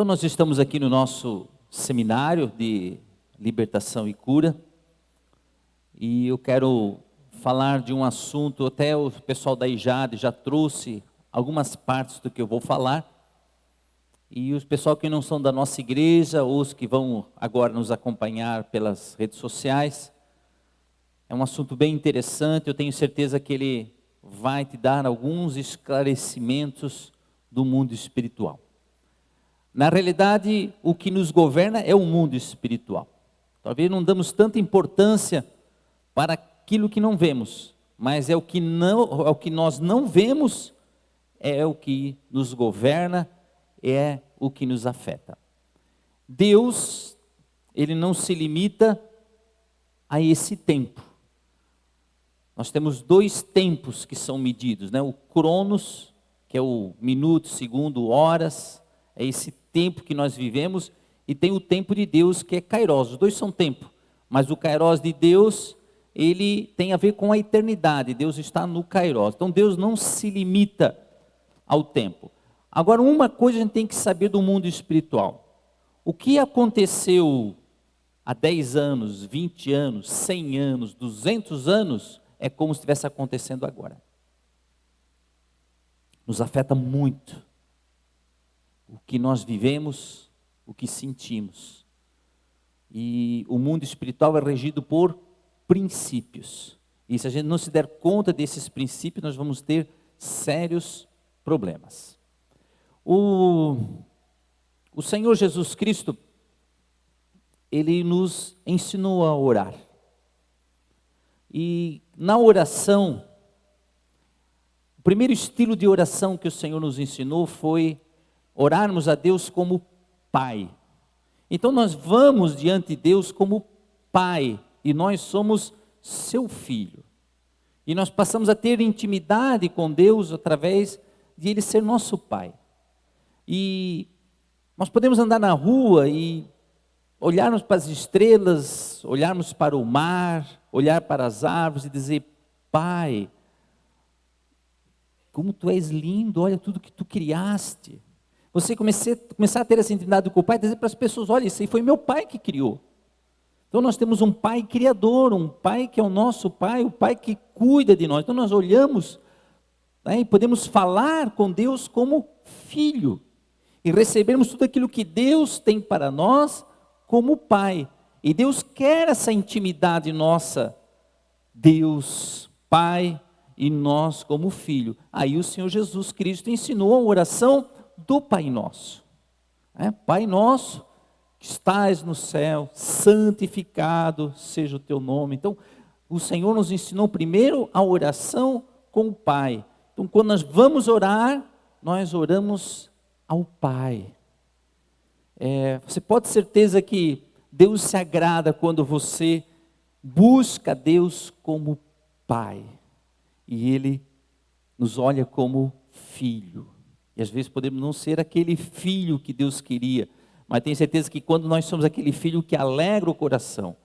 Então nós estamos aqui no nosso seminário de libertação e cura, e eu quero falar de um assunto, até o pessoal da IJAD já trouxe algumas partes do que eu vou falar, e os pessoal que não são da nossa igreja, ou os que vão agora nos acompanhar pelas redes sociais, é um assunto bem interessante, eu tenho certeza que ele vai te dar alguns esclarecimentos do mundo espiritual. Na realidade, o que nos governa é o mundo espiritual. Talvez não damos tanta importância para aquilo que não vemos, mas é o que nós não vemos, é o que nos governa, é o que nos afeta. Deus, ele não se limita a esse tempo. Nós temos dois tempos que são medidos, né? O Cronos, que é o minuto, segundo, horas, é esse tempo que nós vivemos, e tem o tempo de Deus, que é Kairos. Os dois são tempo, mas o Kairos de Deus, ele tem a ver com a eternidade. Deus está no Kairos. Então Deus não se limita ao tempo. Agora, uma coisa a gente tem que saber do mundo espiritual. O que aconteceu há 10 anos, 20 anos, 100 anos, 200 anos, é como se estivesse acontecendo agora. Nos afeta muito o que nós vivemos, o que sentimos. E o mundo espiritual é regido por princípios. E se a gente não se der conta desses princípios, nós vamos ter sérios problemas. O Senhor Jesus Cristo, ele nos ensinou a orar. E na oração, o primeiro estilo de oração que o Senhor nos ensinou foi orarmos a Deus como Pai. Então nós vamos diante de Deus como Pai, e nós somos seu filho. E nós passamos a ter intimidade com Deus através de Ele ser nosso Pai. E nós podemos andar na rua e olharmos para as estrelas, olharmos para o mar, olhar para as árvores e dizer: Pai, como Tu és lindo, olha tudo que Tu criaste. Você começar a ter essa intimidade com o Pai, dizer para as pessoas: olha, isso aí foi meu Pai que criou. Então nós temos um Pai criador, um Pai que é o nosso Pai, o Pai que cuida de nós. Então nós olhamos, né, e podemos falar com Deus como filho, e recebermos tudo aquilo que Deus tem para nós como Pai. E Deus quer essa intimidade nossa, Deus Pai e nós como filho. Aí o Senhor Jesus Cristo ensinou a oração do Pai Nosso. Pai Nosso, que estás no céu, santificado seja o teu nome. Então, o Senhor nos ensinou primeiro a oração com o Pai. Então, quando nós vamos orar, nós oramos ao Pai. Você pode ter certeza que Deus se agrada quando você busca Deus como Pai. E Ele nos olha como filho. E às vezes podemos não ser aquele filho que Deus queria, mas tenho certeza que quando nós somos aquele filho que alegra o coração,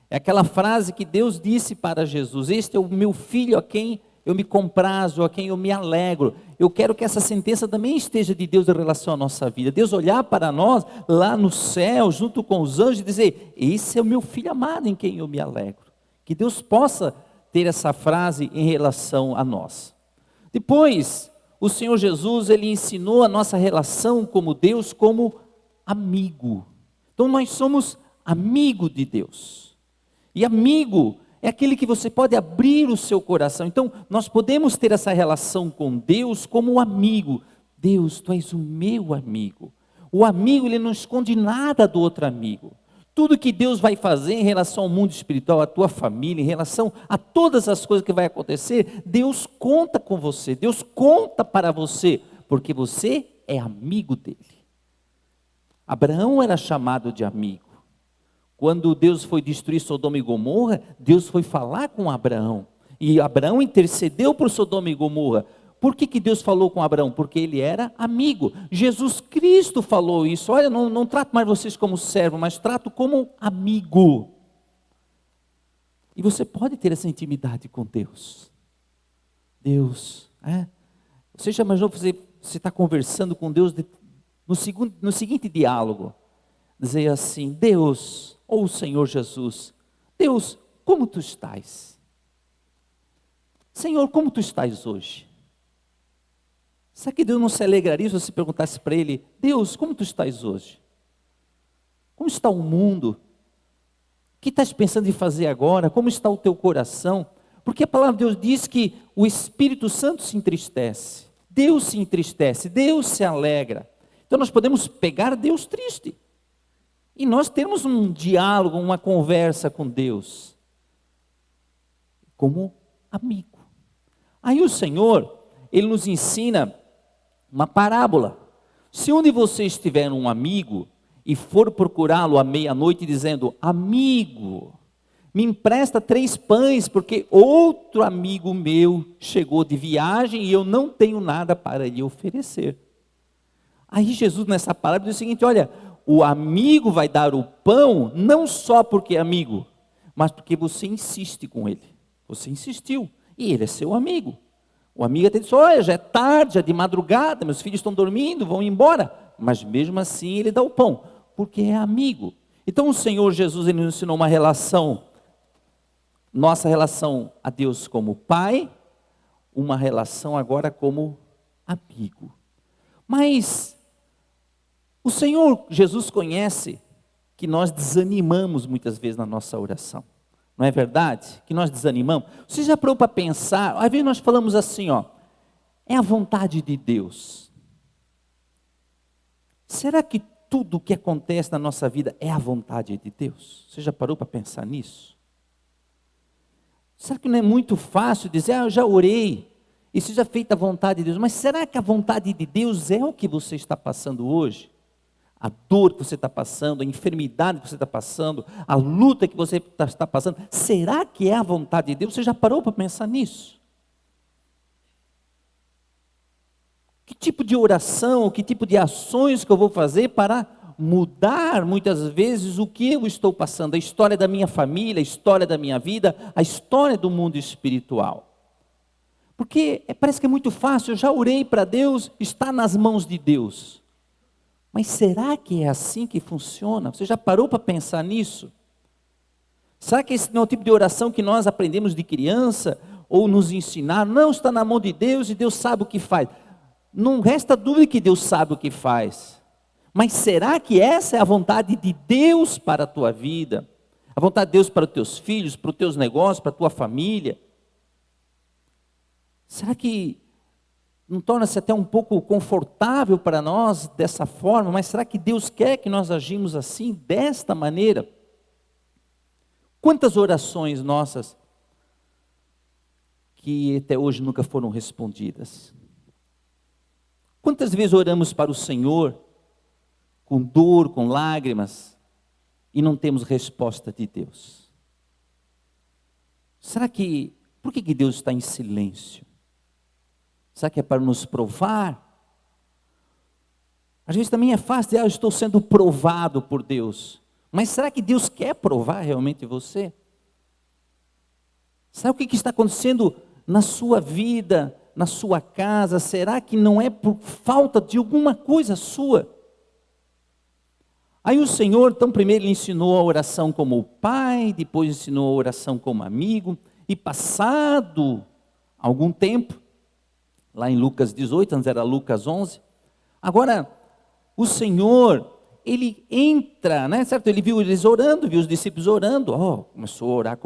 é aquela frase que Deus disse para Jesus: este é o meu filho a quem eu me comprazo, a quem eu me alegro. Eu quero que essa sentença também esteja de Deus em relação à nossa vida. Deus olhar para nós lá no céu, junto com os anjos, e dizer: esse é o meu filho amado em quem eu me alegro. Que Deus possa ter essa frase em relação a nós. Depois, o Senhor Jesus, Ele ensinou a nossa relação como Deus, como amigo. Então nós somos amigo de Deus. E amigo é aquele que você pode abrir o seu coração. Então nós podemos ter essa relação com Deus como amigo. Deus, Tu és o meu amigo. O amigo, ele não esconde nada do outro amigo. Tudo que Deus vai fazer em relação ao mundo espiritual, à tua família, em relação a todas as coisas que vai acontecer, Deus conta com você, Deus conta para você, porque você é amigo dele. Abraão era chamado de amigo. Quando Deus foi destruir Sodoma e Gomorra, Deus foi falar com Abraão, e Abraão intercedeu por Sodoma e Gomorra. Por que Deus falou com Abraão? Porque ele era amigo. Jesus Cristo falou isso: olha, não trato mais vocês como servo, mas trato como amigo. E você pode ter essa intimidade com Deus. Deus, você já imaginou, você está conversando com Deus no seguinte diálogo, dizer assim: Deus, ou Senhor Jesus, Deus, como tu estás? Senhor, como tu estás hoje? Será que Deus não se alegraria se você perguntasse para Ele: Deus, como tu estás hoje? Como está o mundo? O que estás pensando em fazer agora? Como está o teu coração? Porque a palavra de Deus diz que o Espírito Santo se entristece, Deus se entristece, Deus se alegra. Então nós podemos pegar Deus triste e nós termos um diálogo, uma conversa com Deus, como amigo. Aí o Senhor, Ele nos ensina uma parábola. Se um de vocês tiver um amigo e for procurá-lo à meia-noite dizendo: amigo, me empresta 3 pães, porque outro amigo meu chegou de viagem e eu não tenho nada para lhe oferecer. Aí Jesus nessa parábola diz o seguinte: olha, o amigo vai dar o pão não só porque é amigo, mas porque você insiste com ele. Você insistiu e ele é seu amigo. O amigo até disse: olha, já é tarde, já é de madrugada, meus filhos estão dormindo, vão embora. Mas mesmo assim ele dá o pão, porque é amigo. Então o Senhor Jesus, Ele nos ensinou uma relação, nossa relação a Deus como Pai, uma relação agora como amigo. Mas o Senhor Jesus conhece que nós desanimamos muitas vezes na nossa oração. Não é verdade? Que nós desanimamos. Você já parou para pensar? Às vezes nós falamos assim, ó: é a vontade de Deus. Será que tudo o que acontece na nossa vida é a vontade de Deus? Você já parou para pensar nisso? Será que não é muito fácil dizer: eu já orei, e seja feita a vontade de Deus? Mas será que a vontade de Deus é o que você está passando hoje? A dor que você está passando, a enfermidade que você está passando, a luta que você está passando, será que é a vontade de Deus? Você já parou para pensar nisso? Que tipo de oração, que tipo de ações que eu vou fazer para mudar muitas vezes o que eu estou passando, a história da minha família, a história da minha vida, a história do mundo espiritual? Porque parece que é muito fácil: eu já orei para Deus, está nas mãos de Deus. Mas será que é assim que funciona? Você já parou para pensar nisso? Será que esse não é o tipo de oração que nós aprendemos de criança, ou nos ensinaram? Não, está na mão de Deus e Deus sabe o que faz. Não resta dúvida que Deus sabe o que faz. Mas será que essa é a vontade de Deus para a tua vida? A vontade de Deus para os teus filhos, para os teus negócios, para a tua família? Será que não torna-se até um pouco confortável para nós dessa forma? Mas será que Deus quer que nós agimos assim, desta maneira? Quantas orações nossas que até hoje nunca foram respondidas? Quantas vezes oramos para o Senhor com dor, com lágrimas, e não temos resposta de Deus? Por que Deus está em silêncio? Será que é para nos provar? Às vezes também é fácil dizer: eu estou sendo provado por Deus. Mas será que Deus quer provar realmente você? Sabe o que está acontecendo na sua vida, na sua casa? Será que não é por falta de alguma coisa sua? Aí o Senhor, então, primeiro Ele ensinou a oração como pai, depois ensinou a oração como amigo, e passado algum tempo, lá em Lucas 18, antes era Lucas 11, agora o Senhor, Ele entra, né, certo? Ele viu eles orando, viu os discípulos orando, começou a orar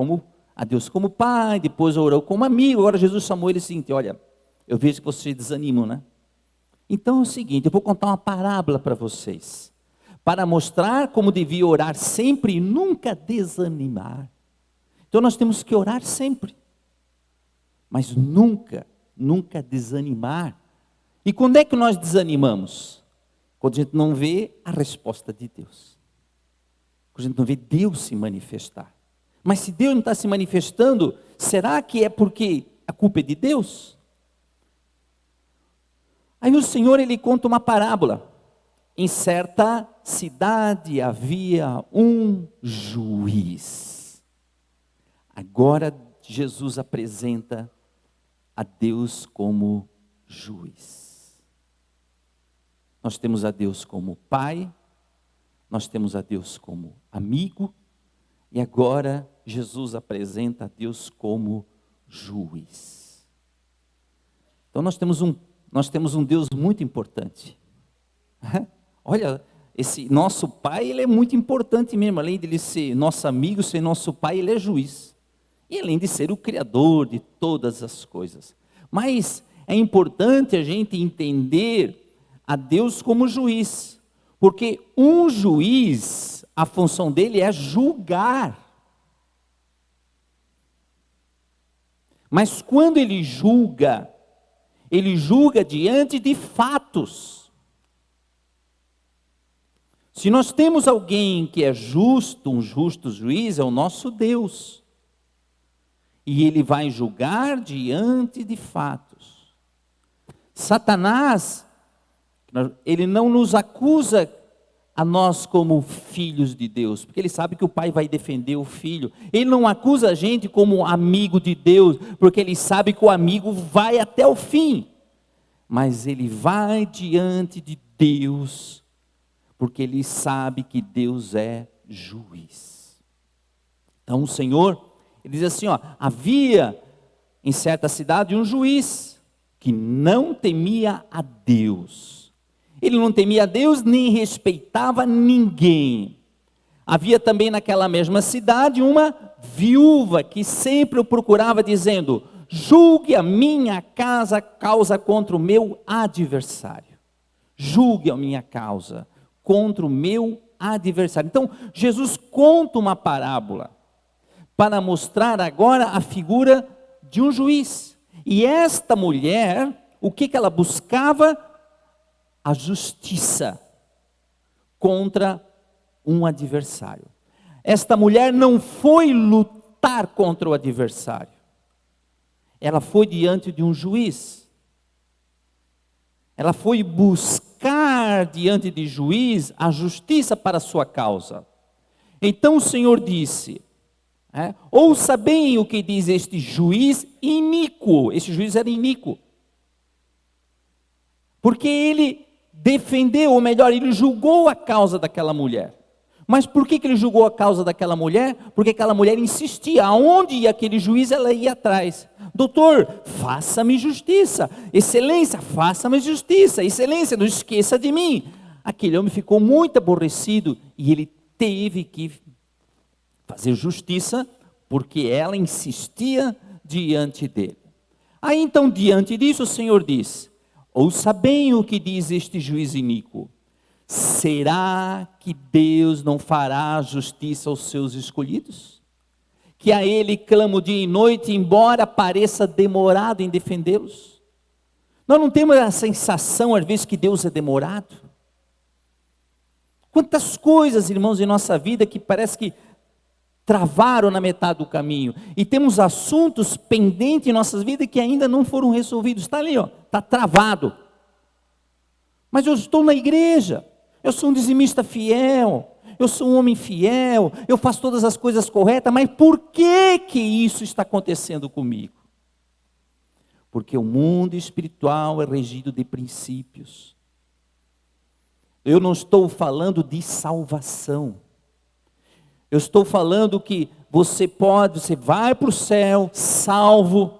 a Deus como pai, depois orou como amigo. Agora Jesus chamou ele assim: olha, eu vejo que vocês desanimam, né? Então é o seguinte, eu vou contar uma parábola para vocês, para mostrar como devia orar sempre e nunca desanimar. Então nós temos que orar sempre, mas nunca desanimar. E quando é que nós desanimamos? Quando a gente não vê a resposta de Deus, quando a gente não vê Deus se manifestar. Mas se Deus não está se manifestando, será que é porque a culpa é de Deus? Aí o Senhor, Ele conta uma parábola. Em certa cidade havia um juiz. Agora Jesus apresenta a Deus como juiz. Nós temos a Deus como Pai, nós temos a Deus como amigo, e agora Jesus apresenta a Deus como juiz. Então nós temos um Deus muito importante. Olha, esse nosso Pai, ele é muito importante mesmo. Além de ele ser nosso amigo, ser nosso Pai, ele é juiz. E além de ser o Criador de todas as coisas. Mas é importante a gente entender a Deus como juiz. Porque um juiz, a função dele é julgar. Mas quando ele julga diante de fatos. Se nós temos alguém que é justo, um justo juiz, é o nosso Deus. E ele vai julgar diante de fatos. Satanás, ele não nos acusa a nós como filhos de Deus, porque ele sabe que o pai vai defender o filho. Ele não acusa a gente como amigo de Deus, porque ele sabe que o amigo vai até o fim. Mas ele vai diante de Deus, porque ele sabe que Deus é juiz. Então o Senhor, ele diz assim, havia em certa cidade um juiz que não temia a Deus. Ele não temia a Deus nem respeitava ninguém. Havia também naquela mesma cidade uma viúva que sempre o procurava dizendo, julgue a minha causa contra o meu adversário. Julgue a minha causa contra o meu adversário. Então, Jesus conta uma parábola para mostrar agora a figura de um juiz. E esta mulher, o que ela buscava? A justiça contra um adversário. Esta mulher não foi lutar contra o adversário. Ela foi diante de um juiz. Ela foi buscar diante de juiz a justiça para a sua causa. Então o Senhor disse, ouça bem o que diz este juiz iníquo. Este juiz era iníquo. Porque ele defendeu, ou melhor, ele julgou a causa daquela mulher. Mas por que ele julgou a causa daquela mulher? Porque aquela mulher insistia, aonde ia aquele juiz, ela ia atrás. Doutor, faça-me justiça. Excelência, faça-me justiça. Excelência, não esqueça de mim. Aquele homem ficou muito aborrecido e ele teve que fazer justiça, porque ela insistia diante dele. Aí então, diante disso, o Senhor diz, ouça bem o que diz este juiz iníquo. Será que Deus não fará justiça aos seus escolhidos? Que a Ele clamo dia e noite, embora pareça demorado em defendê-los? Nós não temos a sensação, às vezes, que Deus é demorado? Quantas coisas, irmãos, em nossa vida que parece que travaram na metade do caminho. E temos assuntos pendentes em nossas vidas que ainda não foram resolvidos. Está ali, está travado. Mas eu estou na igreja. Eu sou um dizimista fiel. Eu sou um homem fiel. Eu faço todas as coisas corretas. Mas por que isso está acontecendo comigo? Porque o mundo espiritual é regido de princípios. Eu não estou falando de salvação. Eu estou falando que você vai para o céu salvo,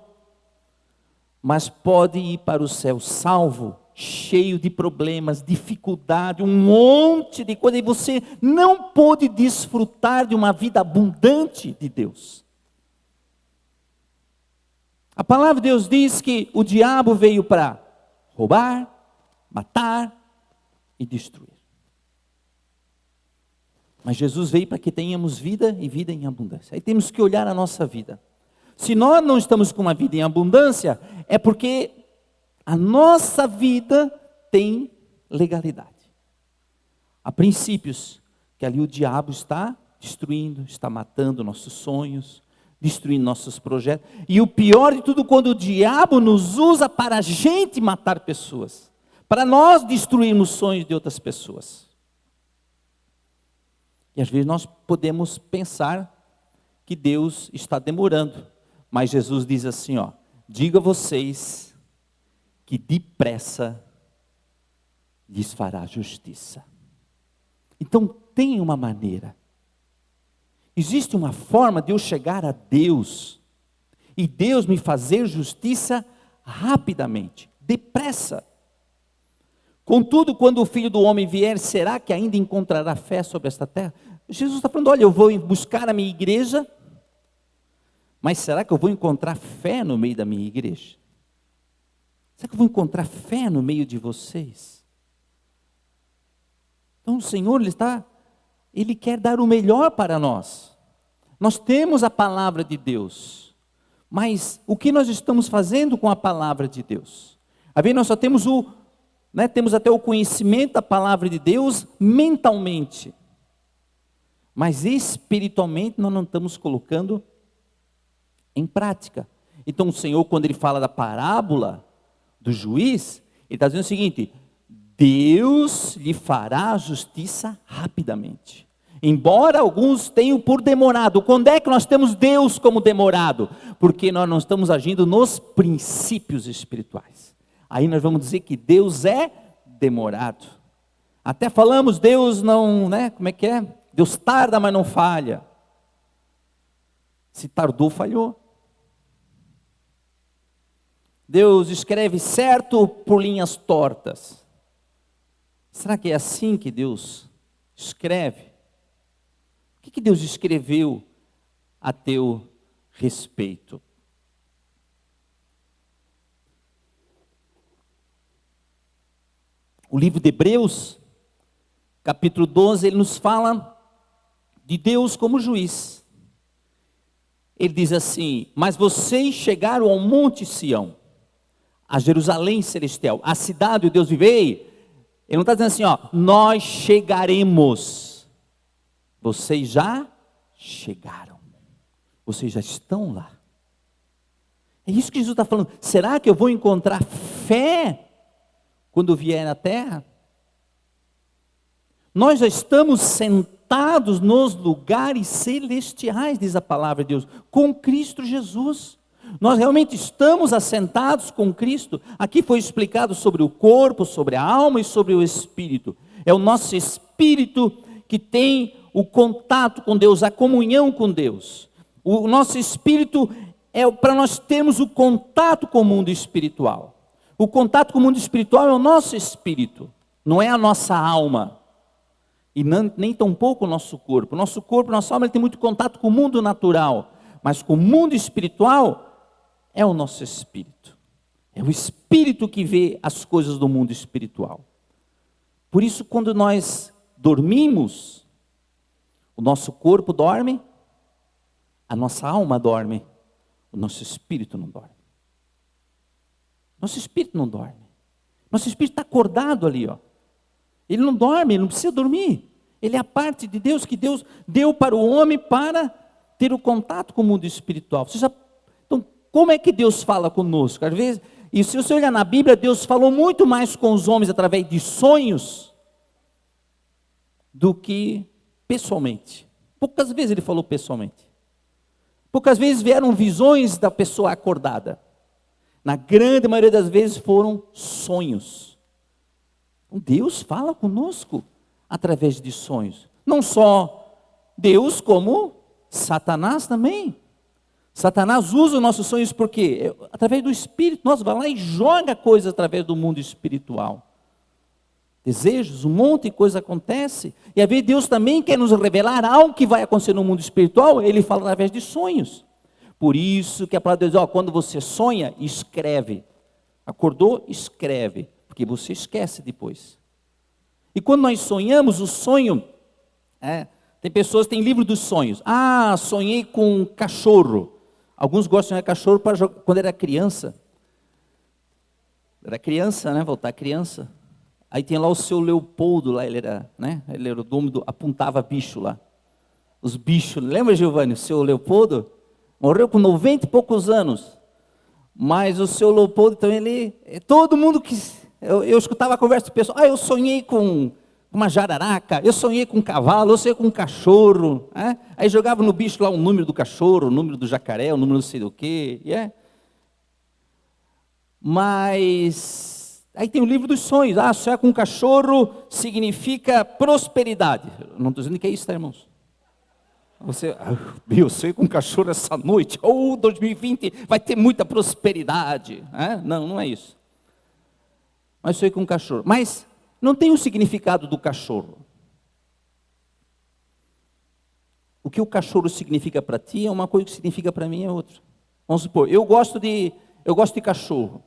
mas pode ir para o céu salvo, cheio de problemas, dificuldade, um monte de coisa, e você não pode desfrutar de uma vida abundante de Deus. A palavra de Deus diz que o diabo veio para roubar, matar e destruir. Mas Jesus veio para que tenhamos vida e vida em abundância. Aí temos que olhar a nossa vida. Se nós não estamos com uma vida em abundância, é porque a nossa vida tem legalidade. Há princípios que ali o diabo está destruindo, está matando nossos sonhos, destruindo nossos projetos. E o pior de tudo, quando o diabo nos usa para a gente matar pessoas, para nós destruirmos sonhos de outras pessoas. E às vezes nós podemos pensar que Deus está demorando. Mas Jesus diz assim, diga a vocês que depressa lhes fará justiça. Então tem uma maneira. Existe uma forma de eu chegar a Deus e Deus me fazer justiça rapidamente, depressa. Contudo, quando o Filho do Homem vier, será que ainda encontrará fé sobre esta terra? Jesus está falando, olha, eu vou buscar a minha igreja, mas será que eu vou encontrar fé no meio da minha igreja? Será que eu vou encontrar fé no meio de vocês? Então o Senhor, Ele quer dar o melhor para nós. Nós temos a palavra de Deus, mas o que nós estamos fazendo com a palavra de Deus? A ver, nós só temos temos até o conhecimento da palavra de Deus mentalmente, mas espiritualmente nós não estamos colocando em prática. Então o Senhor, quando Ele fala da parábola do juiz, Ele está dizendo o seguinte: Deus lhe fará justiça rapidamente. Embora alguns tenham por demorado. Quando é que nós temos Deus como demorado? Porque nós não estamos agindo nos princípios espirituais. Aí nós vamos dizer que Deus é demorado. Até falamos, Deus não, como é que é? Deus tarda, mas não falha. Se tardou, falhou. Deus escreve certo por linhas tortas. Será que é assim que Deus escreve? O que Deus escreveu a teu respeito? O livro de Hebreus, capítulo 12, ele nos fala de Deus como juiz. Ele diz assim: mas vocês chegaram ao monte Sião, a Jerusalém celestial, a cidade onde Deus vive. Ele não está dizendo assim, nós chegaremos. Vocês já chegaram. Vocês já estão lá. É isso que Jesus está falando. Será que eu vou encontrar fé quando vier na terra? Nós já estamos sentados nos lugares celestiais, diz a palavra de Deus, com Cristo Jesus. Nós realmente estamos assentados com Cristo. Aqui foi explicado sobre o corpo, sobre a alma e sobre o espírito. É o nosso espírito que tem o contato com Deus, a comunhão com Deus. O nosso espírito é para nós termos o contato com o mundo espiritual. O contato com o mundo espiritual é o nosso espírito, não é a nossa alma. E nem tampouco o nosso corpo. Nosso corpo, nossa alma, ele tem muito contato com o mundo natural. Mas com o mundo espiritual, é o nosso espírito. É o espírito que vê as coisas do mundo espiritual. Por isso, quando nós dormimos, o nosso corpo dorme, a nossa alma dorme, o nosso espírito não dorme. Nosso espírito não dorme. Nosso espírito está acordado ali, Ele não dorme, ele não precisa dormir. Ele é a parte de Deus que Deus deu para o homem para ter o contato com o mundo espiritual. Então, como é que Deus fala conosco? Às vezes, e se você olhar na Bíblia, Deus falou muito mais com os homens através de sonhos do que pessoalmente. Poucas vezes Ele falou pessoalmente. Poucas vezes vieram visões da pessoa acordada. Na grande maioria das vezes foram sonhos. Deus fala conosco através de sonhos. Não só Deus, como Satanás também. Satanás usa os nossos sonhos porque através do Espírito, nós vamos lá e joga coisas através do mundo espiritual. Desejos, um monte de coisa acontece. E às vezes Deus também quer nos revelar algo que vai acontecer no mundo espiritual. Ele fala através de sonhos. Por isso que a palavra de Deus, quando você sonha, escreve. Acordou, escreve. Porque você esquece depois. E quando nós sonhamos, o sonho... tem pessoas que têm livro dos sonhos. Sonhei com um cachorro. Alguns gostam de sonhar cachorro para jogar, quando era criança. Era criança, voltar criança. Aí tem lá o seu Leopoldo, lá ele era o dono apontava bicho lá. Os bichos, lembra, Giovanni, o seu Leopoldo? Morreu com 90 e poucos anos. Mas o seu Leopoldo também, todo mundo que... Eu escutava a conversa do pessoal, eu sonhei com uma jararaca, eu sonhei com um cavalo, eu sonhei com um cachorro. Aí jogava no bicho lá o número do cachorro, o número do jacaré, o número não sei do quê. Mas Aí tem o livro dos sonhos. Sonhar com um cachorro significa prosperidade. Não estou dizendo que é isso, tá, irmãos? Você, eu sonhei com um cachorro essa noite. 2020 vai ter muita prosperidade. Não, não é isso. Mas sonhei com um cachorro. Mas não tem o significado do cachorro. O que o cachorro significa para ti é uma coisa, que significa para mim é outra. Vamos supor, eu gosto de cachorro.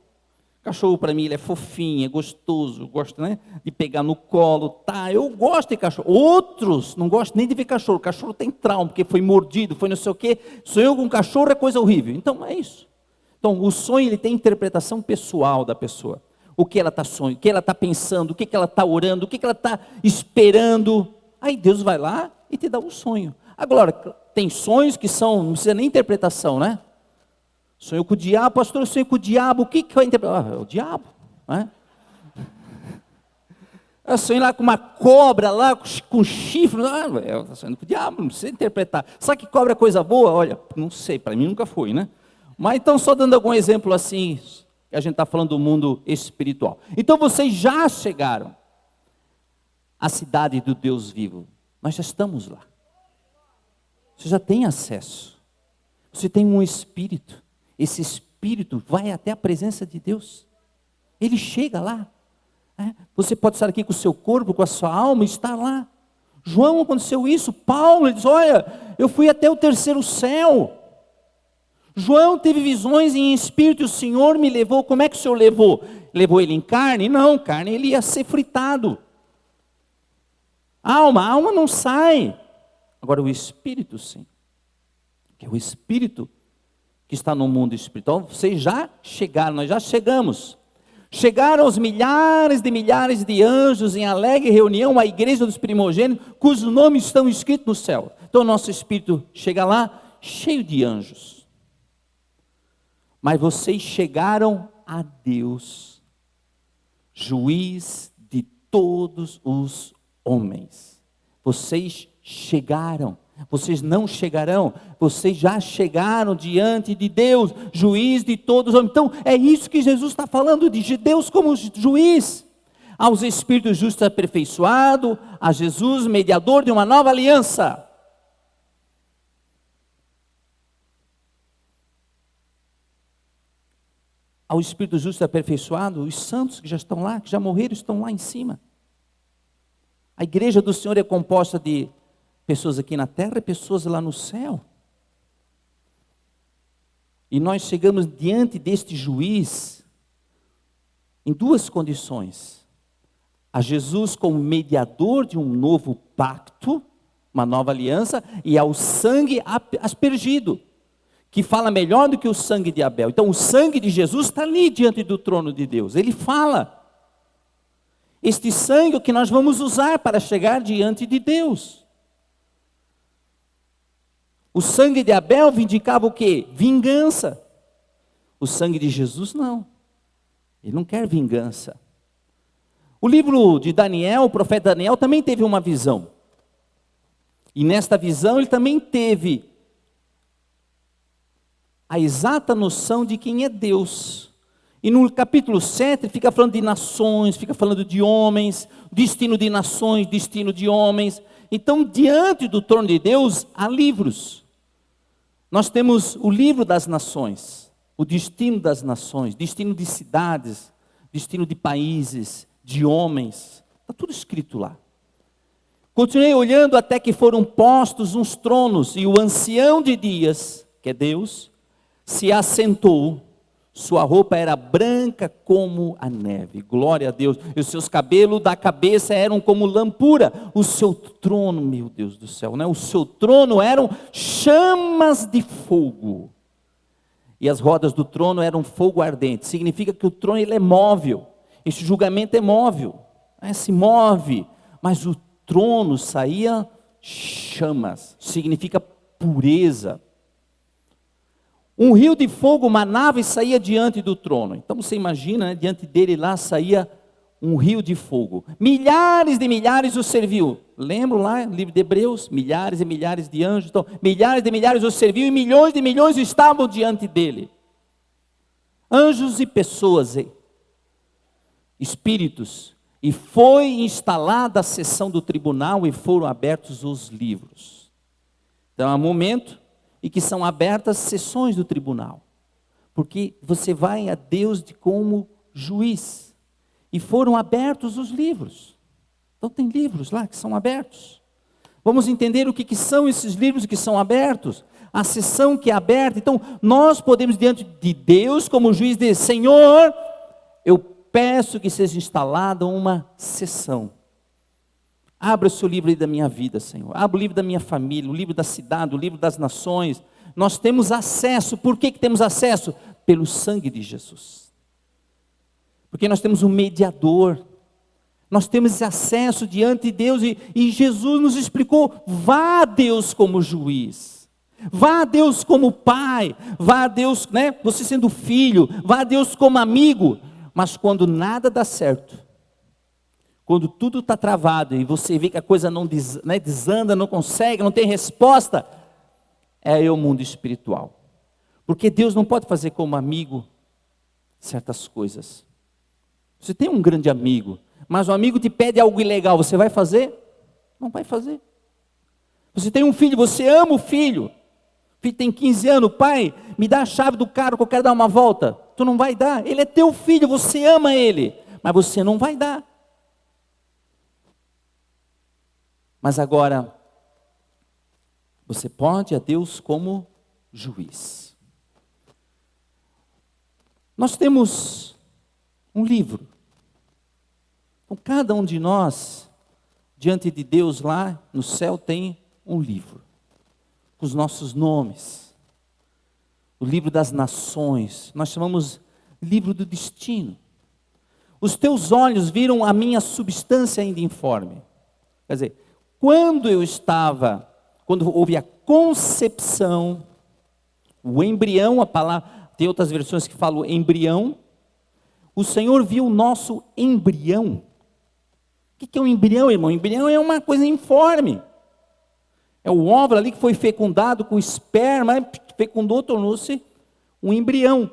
Cachorro para mim ele é fofinho, é gostoso, gosto, né, de pegar no colo, tá? Eu gosto de cachorro. Outros não gostam nem de ver cachorro. Cachorro tem trauma, porque foi mordido, foi não sei o quê. Sonhou com um cachorro é coisa horrível. Então é isso. Então o sonho ele tem interpretação pessoal da pessoa. O que ela está sonhando, o que ela está pensando, o que ela está orando, o que ela está esperando. Aí Deus vai lá e te dá um sonho. Agora, tem sonhos que são, não precisa nem interpretação, né? Sonhou com o diabo, pastor, eu sonhei com o diabo, o que vai interpretar? É o diabo, né? Eu sonhei lá com uma cobra, lá com chifre, eu estou sonhando com o diabo, não precisa interpretar. Sabe que cobra é coisa boa? Olha, não sei, para mim nunca foi, né? Mas então, só dando algum exemplo assim, que a gente está falando do mundo espiritual. Então, vocês já chegaram à cidade do Deus vivo. Nós já estamos lá. Você já tem acesso. Você tem um espírito. Esse espírito vai até a presença de Deus. Ele chega lá. Você pode estar aqui com o seu corpo, com a sua alma, e estar lá. João aconteceu isso. Paulo, ele diz, olha, eu fui até o terceiro céu. João teve visões em espírito, e o Senhor me levou. Como é que o Senhor levou? Levou ele em carne? Não, carne ele ia ser fritado. A alma não sai. Agora o espírito sim. Que é o espírito que está no mundo espiritual. Vocês já chegaram, nós já chegamos. Chegaram os milhares de anjos em alegre reunião à igreja dos primogênitos, cujos nomes estão escritos no céu. Então o nosso espírito chega lá, cheio de anjos. Mas vocês chegaram a Deus, juiz de todos os homens. Vocês chegaram. Vocês não chegarão, vocês já chegaram diante de Deus, juiz de todos os homens. Então, é isso que Jesus está falando, de Deus como juiz. Aos espíritos justos aperfeiçoados, a Jesus, mediador de uma nova aliança. Ao espírito justo aperfeiçoado, os santos que já estão lá, que já morreram, estão lá em cima. A igreja do Senhor é composta de pessoas aqui na terra e pessoas lá no céu. E nós chegamos diante deste juiz em duas condições. A Jesus como mediador de um novo pacto, uma nova aliança, e ao sangue aspergido, que fala melhor do que o sangue de Abel. Então o sangue de Jesus está ali diante do trono de Deus. Ele fala. Este sangue é o que nós vamos usar para chegar diante de Deus. O sangue de Abel vindicava o quê? Vingança. O sangue de Jesus não. Ele não quer vingança. O livro de Daniel, o profeta Daniel, também teve uma visão. E nesta visão ele também teve a exata noção de quem é Deus. E no capítulo 7 fica falando de nações, fica falando de homens, destino de nações, destino de homens. Então, diante do trono de Deus, há livros. Nós temos o livro das nações, o destino das nações, destino de cidades, destino de países, de homens. Está tudo escrito lá. Continuei olhando até que foram postos uns tronos, e o ancião de dias, que é Deus, se assentou. Sua roupa era branca como a neve, glória a Deus, e os seus cabelos da cabeça eram como lampura, o seu trono, meu Deus do céu, né? O seu trono eram chamas de fogo, e as rodas do trono eram fogo ardente. Significa que o trono ele é móvel, esse julgamento é móvel, né? Se move, mas o trono saía chamas, significa pureza. Um rio de fogo manava e saía diante do trono. Então você imagina, né, diante dele lá saía um rio de fogo. Milhares de milhares o serviu. Lembram lá, no livro de Hebreus? Milhares e milhares de anjos. Então, milhares de milhares o serviu e milhões de milhões estavam diante dele. Anjos e pessoas espíritos, e foi instalada a sessão do tribunal e foram abertos os livros. Então há um momento em que são abertas sessões do tribunal, porque você vai a Deus como juiz, e foram abertos os livros. Então tem livros lá que são abertos. Vamos entender o que são esses livros que são abertos, a sessão que é aberta. Então nós podemos diante de Deus como juiz dizer: Senhor, eu peço que seja instalada uma sessão. Abra o seu livro aí da minha vida, Senhor. Abra o livro da minha família, o livro da cidade, o livro das nações. Nós temos acesso. Por que temos acesso? Pelo sangue de Jesus. Porque nós temos um mediador. Nós temos esse acesso diante de Deus. E Jesus nos explicou: vá a Deus como juiz. Vá a Deus como pai. Vá a Deus, né, você sendo filho. Vá a Deus como amigo. Mas quando nada dá certo, quando tudo está travado e você vê que a coisa não desanda, não consegue, não tem resposta, é aí o mundo espiritual. Porque Deus não pode fazer como amigo certas coisas. Você tem um grande amigo, mas o amigo te pede algo ilegal, você vai fazer? Não vai fazer. Você tem um filho, você ama o filho. O filho tem 15 anos, pai, me dá a chave do carro que eu quero dar uma volta. Tu não vai dar, ele é teu filho, você ama ele, mas você não vai dar. Mas agora, você pode a Deus como juiz. Nós temos um livro. Então, cada um de nós, diante de Deus lá no céu, tem um livro. Com os nossos nomes. O livro das nações. Nós chamamos livro do destino. Os teus olhos viram a minha substância ainda informe. Quer dizer, quando houve a concepção, o embrião, a palavra, tem outras versões que falam embrião, o Senhor viu o nosso embrião. O que é um embrião, irmão? Embrião é uma coisa informe. É o óvulo ali que foi fecundado com esperma, fecundou, tornou-se um embrião.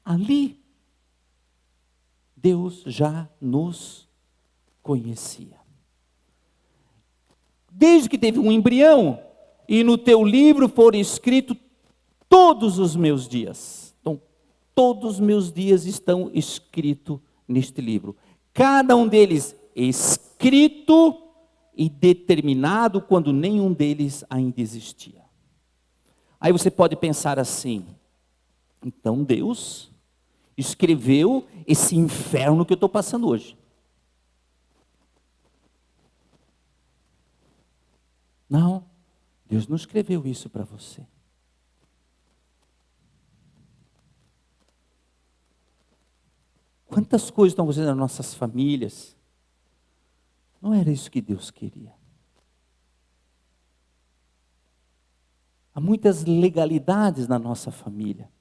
Ali, Deus já nos conhecia. Desde que teve um embrião, e no teu livro foram escritos todos os meus dias. Então, todos os meus dias estão escritos neste livro. Cada um deles escrito e determinado quando nenhum deles ainda existia. Aí você pode pensar assim: então Deus escreveu esse inferno que eu estou passando hoje. Não, Deus não escreveu isso para você. Quantas coisas estão acontecendo nas nossas famílias? Não era isso que Deus queria. Há muitas legalidades na nossa família.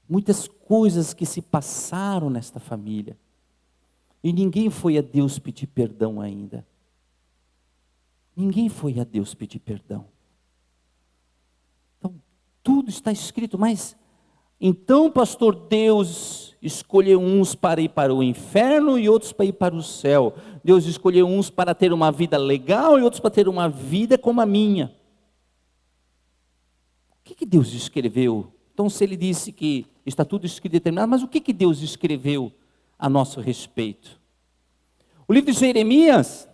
Muitas coisas que se passaram nesta família. E ninguém foi a Deus pedir perdão ainda. Ninguém foi a Deus pedir perdão. Então, tudo está escrito, mas então, pastor, Deus escolheu uns para ir para o inferno e outros para ir para o céu. Deus escolheu uns para ter uma vida legal e outros para ter uma vida como a minha. O que Deus escreveu? Então, se ele disse que está tudo escrito e determinado, mas o que Deus escreveu a nosso respeito? O livro de Jeremias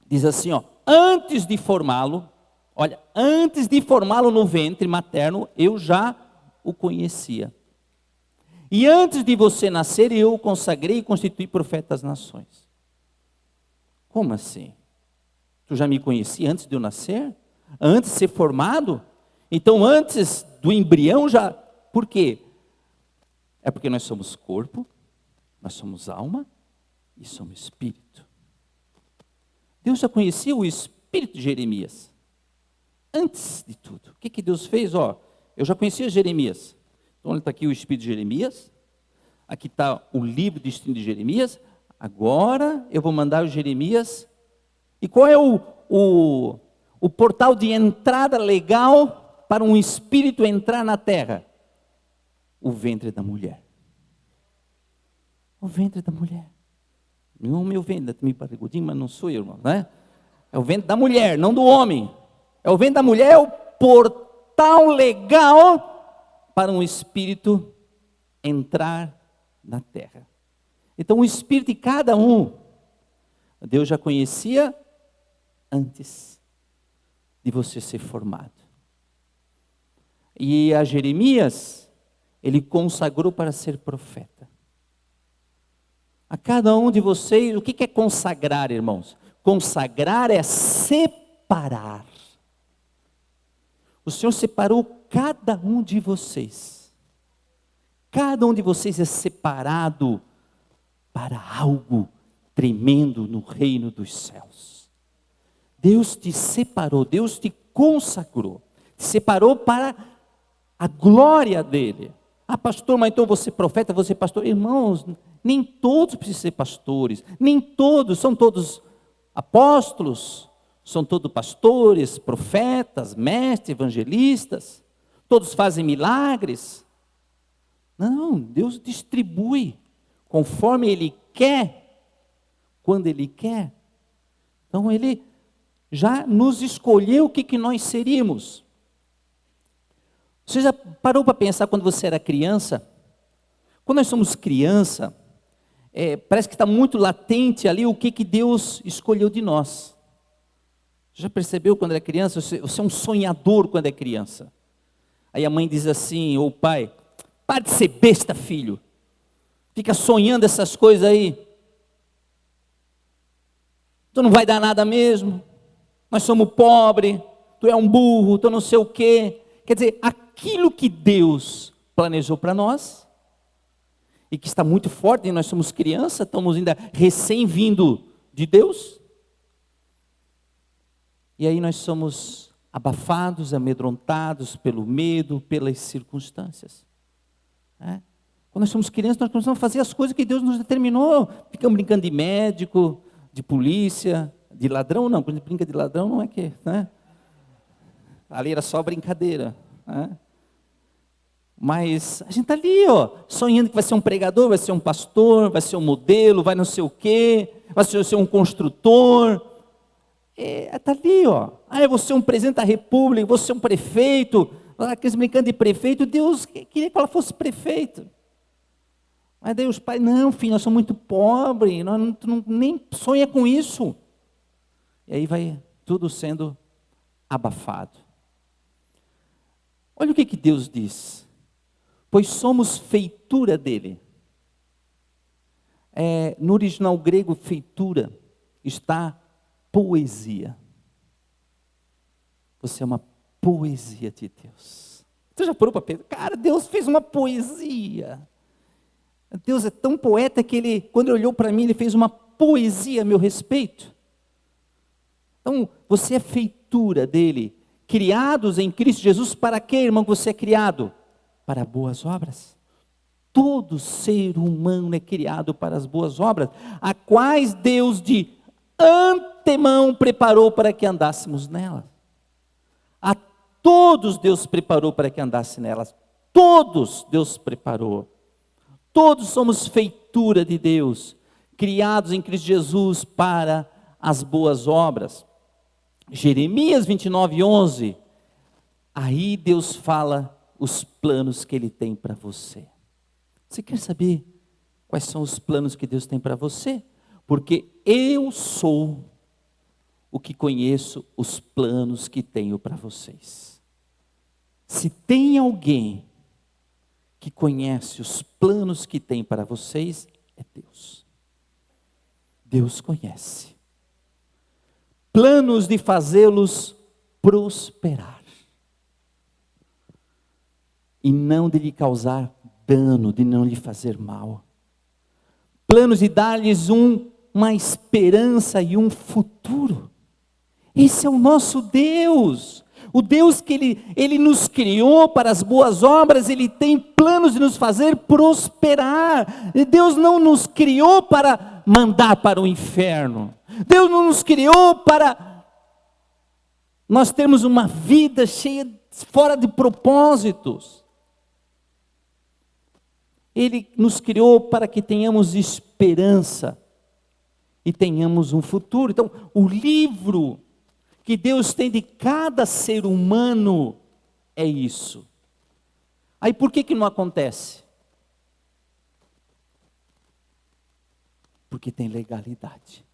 diz assim, antes de formá-lo, antes de formá-lo no ventre materno, eu já o conhecia. E antes de você nascer, eu o consagrei e constituí profeta das nações. Como assim? Tu já me conhecia antes de eu nascer? Antes de ser formado? Então antes do embrião já... Por quê? É porque nós somos corpo, nós somos alma e somos espírito. Deus já conhecia o espírito de Jeremias. Antes de tudo. O que Deus fez? Eu já conhecia Jeremias. Então está aqui o espírito de Jeremias. Aqui está o livro de destino de Jeremias. Agora eu vou mandar o Jeremias. E qual é o portal de entrada legal para um espírito entrar na terra? O ventre da mulher. O ventre da mulher. Não o meu ventre, está meio barrigudinho, mas não sou eu, irmão, né? É o ventre da mulher, não do homem. É o ventre da mulher, é o portal legal para um espírito entrar na terra. Então o espírito de cada um, Deus já conhecia antes de você ser formado. E a Jeremias, ele consagrou para ser profeta. A cada um de vocês, o que é consagrar, irmãos? Consagrar é separar. O Senhor separou cada um de vocês. Cada um de vocês é separado para algo tremendo no reino dos céus. Deus te separou, Deus te consagrou. Te separou para a glória dele. Ah, pastor, mas então você profeta, você pastor. Irmãos, nem todos precisam ser pastores. Nem todos, são todos apóstolos, são todos pastores, profetas, mestres, evangelistas. Todos fazem milagres. Não, Deus distribui conforme Ele quer, quando Ele quer. Então Ele já nos escolheu o que nós seríamos. Você já parou para pensar quando você era criança? Quando nós somos criança, parece que está muito latente ali o que Deus escolheu de nós. Você já percebeu quando era criança? Você é um sonhador quando é criança. Aí a mãe diz assim, ou o pai, para de ser besta, filho. Fica sonhando essas coisas aí. Tu não vai dar nada mesmo. Nós somos pobres. Tu é um burro, tu não sei o quê. Quer dizer, aquilo que Deus planejou para nós, e que está muito forte, e nós somos crianças, estamos ainda recém-vindo de Deus. E aí nós somos abafados, amedrontados pelo medo, pelas circunstâncias. Quando nós somos crianças, nós começamos a fazer as coisas que Deus nos determinou. Ficamos brincando de médico, de polícia, de ladrão. Não, quando a gente brinca de ladrão não é que... né? Ali era só brincadeira. Né? Mas a gente está ali, sonhando que vai ser um pregador, vai ser um pastor, vai ser um modelo, vai não sei o quê, vai ser um construtor. Está ali, eu vou ser um presidente da república, vou ser um prefeito. Aqueles brincando de prefeito, Deus queria que ela fosse prefeito. Mas daí os pais, não filho, nós somos muito pobres, tu nem sonha com isso. E aí vai tudo sendo abafado. Olha o que Deus diz. Pois somos feitura dele. No original grego, feitura, está poesia. Você é uma poesia de Deus. Você já parou para pensar? Cara, Deus fez uma poesia. Deus é tão poeta que Ele, quando Ele olhou para mim, Ele fez uma poesia a meu respeito. Então, você é feitura dele. Criados em Cristo Jesus, para quê, irmão, que você é criado? Para boas obras. Todo ser humano é criado para as boas obras, a quais Deus de antemão preparou para que andássemos nelas. A todos Deus preparou para que andasse nelas. Todos Deus preparou. Todos somos feitura de Deus, criados em Cristo Jesus para as boas obras. Jeremias 29:11, aí Deus fala os planos que Ele tem para você. Você quer saber quais são os planos que Deus tem para você? Porque eu sou o que conheço os planos que tenho para vocês. Se tem alguém que conhece os planos que tem para vocês, é Deus. Deus conhece. Planos de fazê-los prosperar. E não de lhe causar dano, de não lhe fazer mal. Planos de dar-lhes uma esperança e um futuro. Esse é o nosso Deus. O Deus que Ele nos criou para as boas obras, Ele tem planos de nos fazer prosperar. E Deus não nos criou para mandar para o inferno. Deus não nos criou para nós termos uma vida cheia, fora de propósitos. Ele nos criou para que tenhamos esperança e tenhamos um futuro. Então, o livro que Deus tem de cada ser humano é isso. Aí por que não acontece? Porque tem legalidade.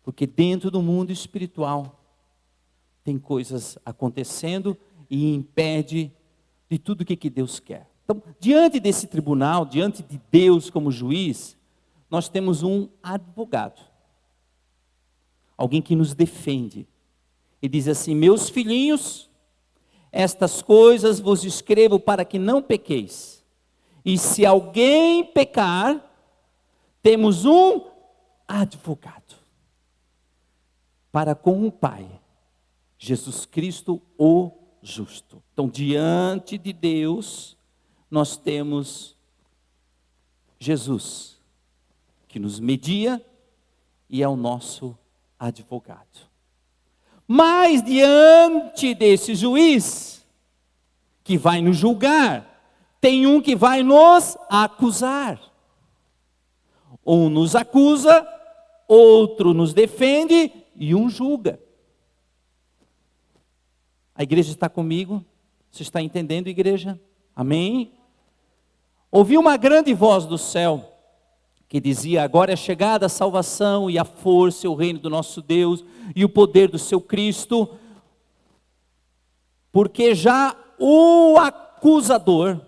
Porque dentro do mundo espiritual tem coisas acontecendo e impede de tudo o que Deus quer. Então, diante desse tribunal, diante de Deus como juiz, nós temos um advogado. Alguém que nos defende. E diz assim: meus filhinhos, estas coisas vos escrevo para que não pequeis. E se alguém pecar, temos um advogado para com o Pai, Jesus Cristo o justo. Então, diante de Deus, nós temos Jesus, que nos media e é o nosso advogado. Mas diante desse juiz, que vai nos julgar, tem um que vai nos acusar. Um nos acusa, outro nos defende e um julga. A igreja está comigo? Você está entendendo, igreja? Amém? Ouvi uma grande voz do céu, que dizia: agora é chegada a salvação e a força e o reino do nosso Deus e o poder do seu Cristo, porque já o acusador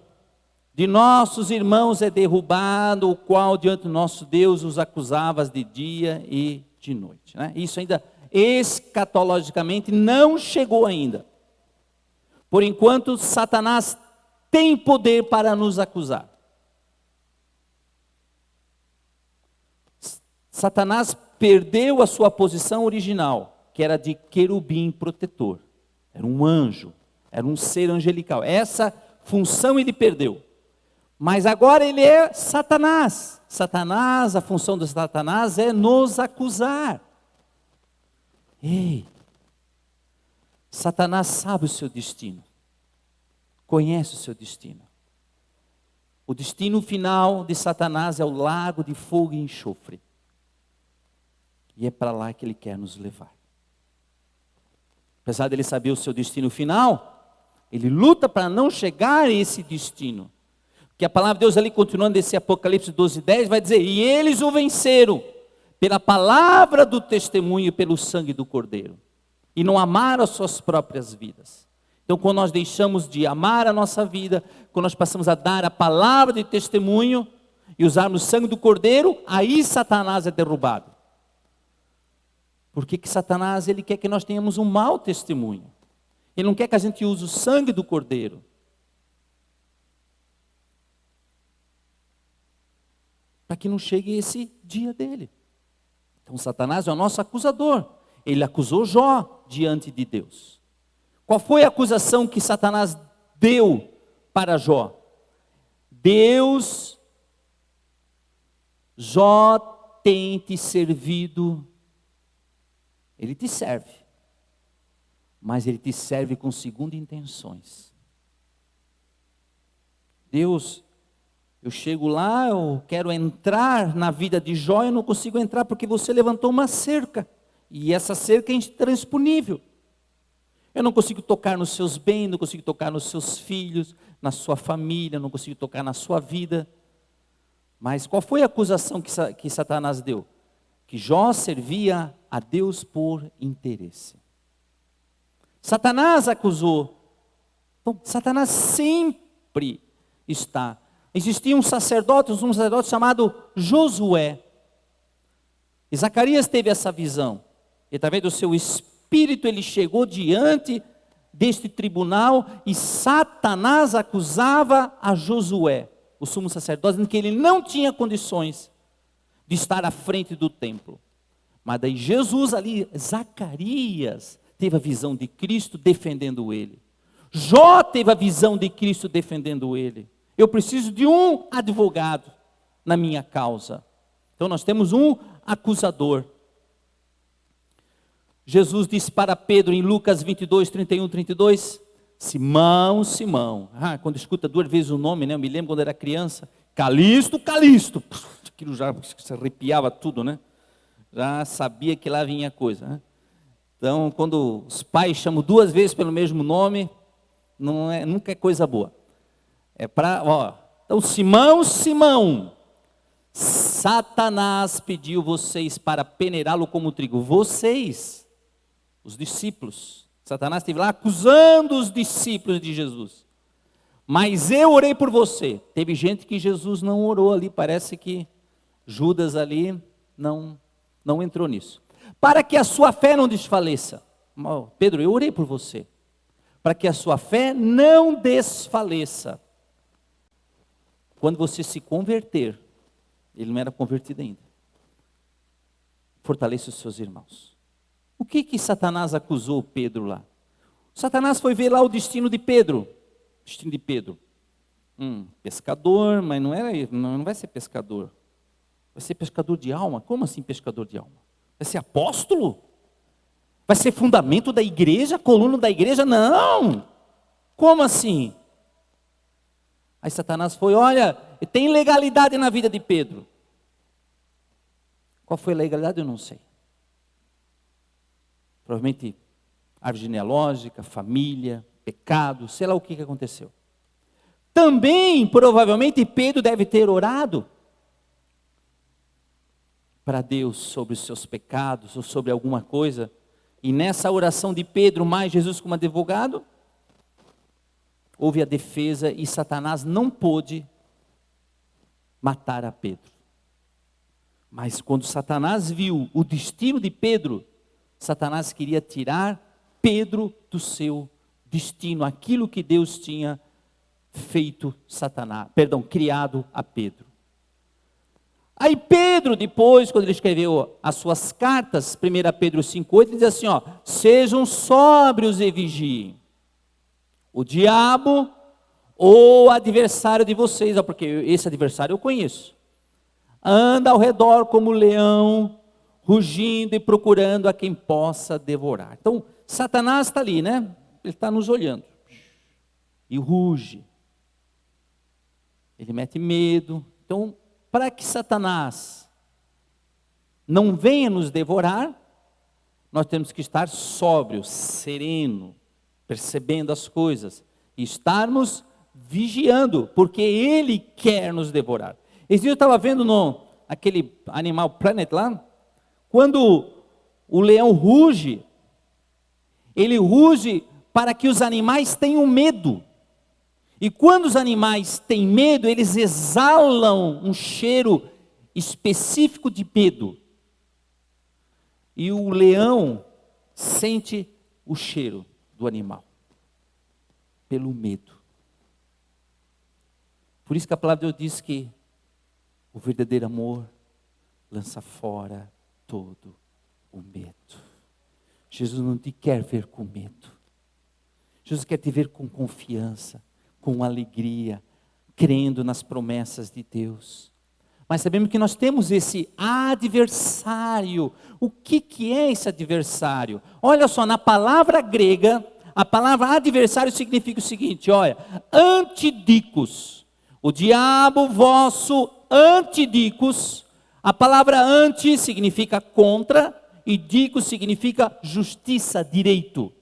de nossos irmãos é derrubado, o qual diante do nosso Deus os acusava de dia e de noite. Né? Isso ainda escatologicamente não chegou ainda. Por enquanto, Satanás tem poder para nos acusar. Satanás perdeu a sua posição original, que era de querubim protetor. Era um anjo, era um ser angelical. Essa função ele perdeu. Mas agora ele é Satanás. Satanás, a função de Satanás é nos acusar. Ei, Satanás sabe o seu destino. Conhece o seu destino. O destino final de Satanás é o lago de fogo e enxofre. E é para lá que ele quer nos levar. Apesar dele saber o seu destino final, ele luta para não chegar a esse destino. Porque a palavra de Deus ali, continuando esse Apocalipse 12:10, vai dizer: e eles o venceram pela palavra do testemunho e pelo sangue do Cordeiro. E não amaram as suas próprias vidas. Então, quando nós deixamos de amar a nossa vida, quando nós passamos a dar a palavra de testemunho e usarmos o sangue do Cordeiro, aí Satanás é derrubado. Por que Satanás ele quer que nós tenhamos um mau testemunho? Ele não quer que a gente use o sangue do Cordeiro. Para que não chegue esse dia dele. Então Satanás é o nosso acusador. Ele acusou Jó diante de Deus. Qual foi a acusação que Satanás deu para Jó? Jó tem te servido. Ele te serve, mas ele te serve com segundas intenções. Deus, eu chego lá, eu quero entrar na vida de Jó, eu não consigo entrar porque você levantou uma cerca, e essa cerca é intransponível. Eu não consigo tocar nos seus bens, não consigo tocar nos seus filhos, na sua família, não consigo tocar na sua vida. Mas qual foi a acusação que Satanás deu? Que Jó servia a Deus por interesse. Satanás acusou. Então, Satanás sempre está. Existia um sacerdote chamado Josué. E Zacarias teve essa visão. E através do seu espírito ele chegou diante deste tribunal e Satanás acusava a Josué, o sumo sacerdote, dizendo que ele não tinha condições de estar à frente do templo. Mas daí Jesus ali, Zacarias, teve a visão de Cristo defendendo ele. Jó teve a visão de Cristo defendendo ele. Eu preciso de um advogado na minha causa. Então nós temos um acusador. Jesus disse para Pedro em Lucas 22, 31, 32, Simão, Simão. Quando escuta 2 vezes o nome, né? Eu me lembro quando era criança. Calisto, Calisto. Aquilo já se arrepiava tudo, né? Já sabia que lá vinha coisa, né? Então, quando os pais chamam 2 vezes pelo mesmo nome, nunca é coisa boa. Então, Simão, Simão, Satanás pediu vocês para peneirá-lo como trigo. Vocês, os discípulos. Satanás esteve lá acusando os discípulos de Jesus. Mas eu orei por você. Teve gente que Jesus não orou ali, parece que Judas ali não entrou nisso. Para que a sua fé não desfaleça. Pedro, eu orei por você. Para que a sua fé não desfaleça. Quando você se converter, ele não era convertido ainda. Fortaleça os seus irmãos. O que Satanás acusou Pedro lá? Satanás foi ver lá o destino de Pedro. Destino de Pedro. Pescador, mas não vai ser pescador. Vai ser pescador de alma? Como assim pescador de alma? Vai ser apóstolo? Vai ser fundamento da igreja, coluna da igreja? Não! Como assim? Aí Satanás foi, olha, tem legalidade na vida de Pedro. Qual foi a legalidade? Eu não sei. Provavelmente árvore genealógica, família, pecado, sei lá o que aconteceu. Também, provavelmente, Pedro deve ter orado para Deus sobre os seus pecados ou sobre alguma coisa. E nessa oração de Pedro, mais Jesus como advogado, houve a defesa e Satanás não pôde matar a Pedro. Mas quando Satanás viu o destino de Pedro, Satanás queria tirar Pedro do seu destino, aquilo que Deus tinha criado a Pedro. Aí Pedro, depois, quando ele escreveu as suas cartas, 1 Pedro 5,8, ele diz assim, sejam sóbrios e vigiem. O diabo ou adversário de vocês, porque esse adversário eu conheço, anda ao redor como leão, rugindo e procurando a quem possa devorar. Então, Satanás está ali, né? Ele está nos olhando. E ruge. Ele mete medo. Então, para que Satanás não venha nos devorar, nós temos que estar sóbrios, sereno, percebendo as coisas. E estarmos vigiando, porque ele quer nos devorar. Esse dia eu estava vendo aquele Animal Planet lá, quando o leão ruge, ele ruge para que os animais tenham medo. E quando os animais têm medo, eles exalam um cheiro específico de medo. E o leão sente o cheiro do animal, pelo medo. Por isso que a palavra de Deus diz que o verdadeiro amor lança fora todo o medo. Jesus não te quer ver com medo. Jesus quer te ver com confiança, com alegria, crendo nas promessas de Deus. Mas sabemos que nós temos esse adversário. O que é esse adversário? Olha só, na palavra grega, a palavra adversário significa o seguinte, olha, antidicos. O diabo vosso antidicos. A palavra anti significa contra e dicos significa justiça, direito.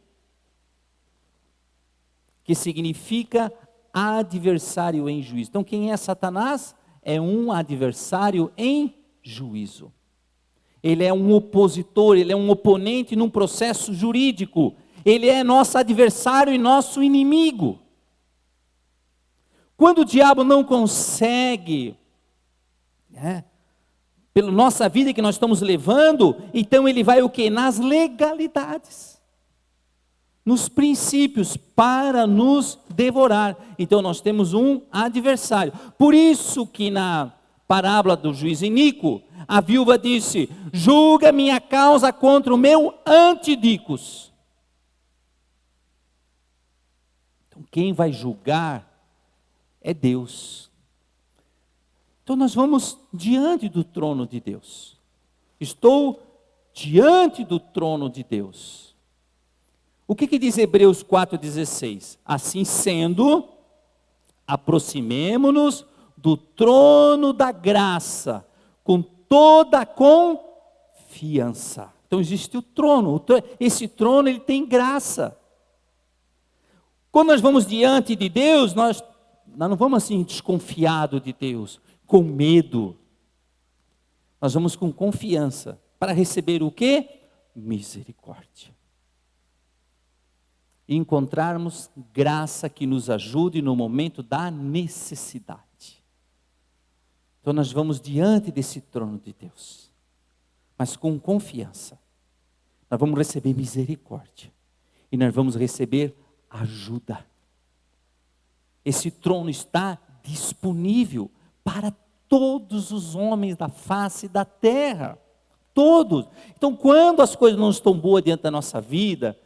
Que significa adversário em juízo. Então quem é Satanás? É um adversário em juízo. Ele é um opositor, ele é um oponente num processo jurídico. Ele é nosso adversário e nosso inimigo. Quando o diabo não consegue, pela nossa vida que nós estamos levando, então ele vai o quê? Nas legalidades, nos princípios, para nos devorar. Então nós temos um adversário. Por isso que na parábola do juiz iníquo, a viúva disse, julga minha causa contra o meu antidicos. Então quem vai julgar é Deus. Então nós vamos diante do trono de Deus. Estou diante do trono de Deus. O que diz Hebreus 4,16? Assim sendo, aproximemo-nos do trono da graça, com toda a confiança. Então existe o trono, esse trono ele tem graça. Quando nós vamos diante de Deus, nós não vamos assim desconfiado de Deus, com medo. Nós vamos com confiança, para receber o quê? Misericórdia. E encontrarmos graça que nos ajude no momento da necessidade. Então nós vamos diante desse trono de Deus, mas com confiança. Nós vamos receber misericórdia. E nós vamos receber ajuda. Esse trono está disponível para todos os homens da face da terra. Todos. Então, quando as coisas não estão boas diante da nossa vida,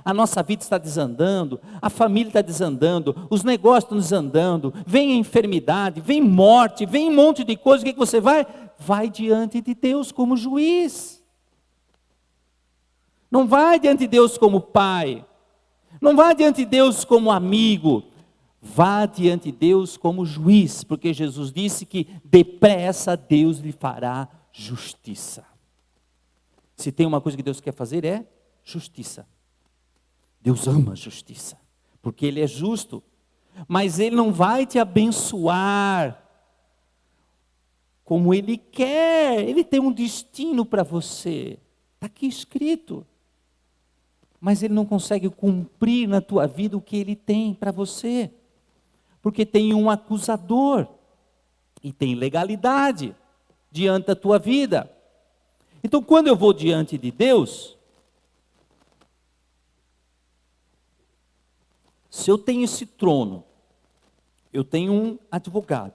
a nossa vida está desandando, a família está desandando, os negócios estão desandando, vem a enfermidade, vem morte, vem um monte de coisa, o que você vai? Vai diante de Deus como juiz. Não vai diante de Deus como pai, não vai diante de Deus como amigo, vá diante de Deus como juiz, porque Jesus disse que depressa Deus lhe fará justiça. Se tem uma coisa que Deus quer fazer é justiça. Deus ama a justiça, porque Ele é justo, mas Ele não vai te abençoar como Ele quer. Ele tem um destino para você, está aqui escrito, mas Ele não consegue cumprir na tua vida o que Ele tem para você, porque tem um acusador, e tem legalidade diante da tua vida. Então, quando eu vou diante de Deus, se eu tenho esse trono, eu tenho um advogado,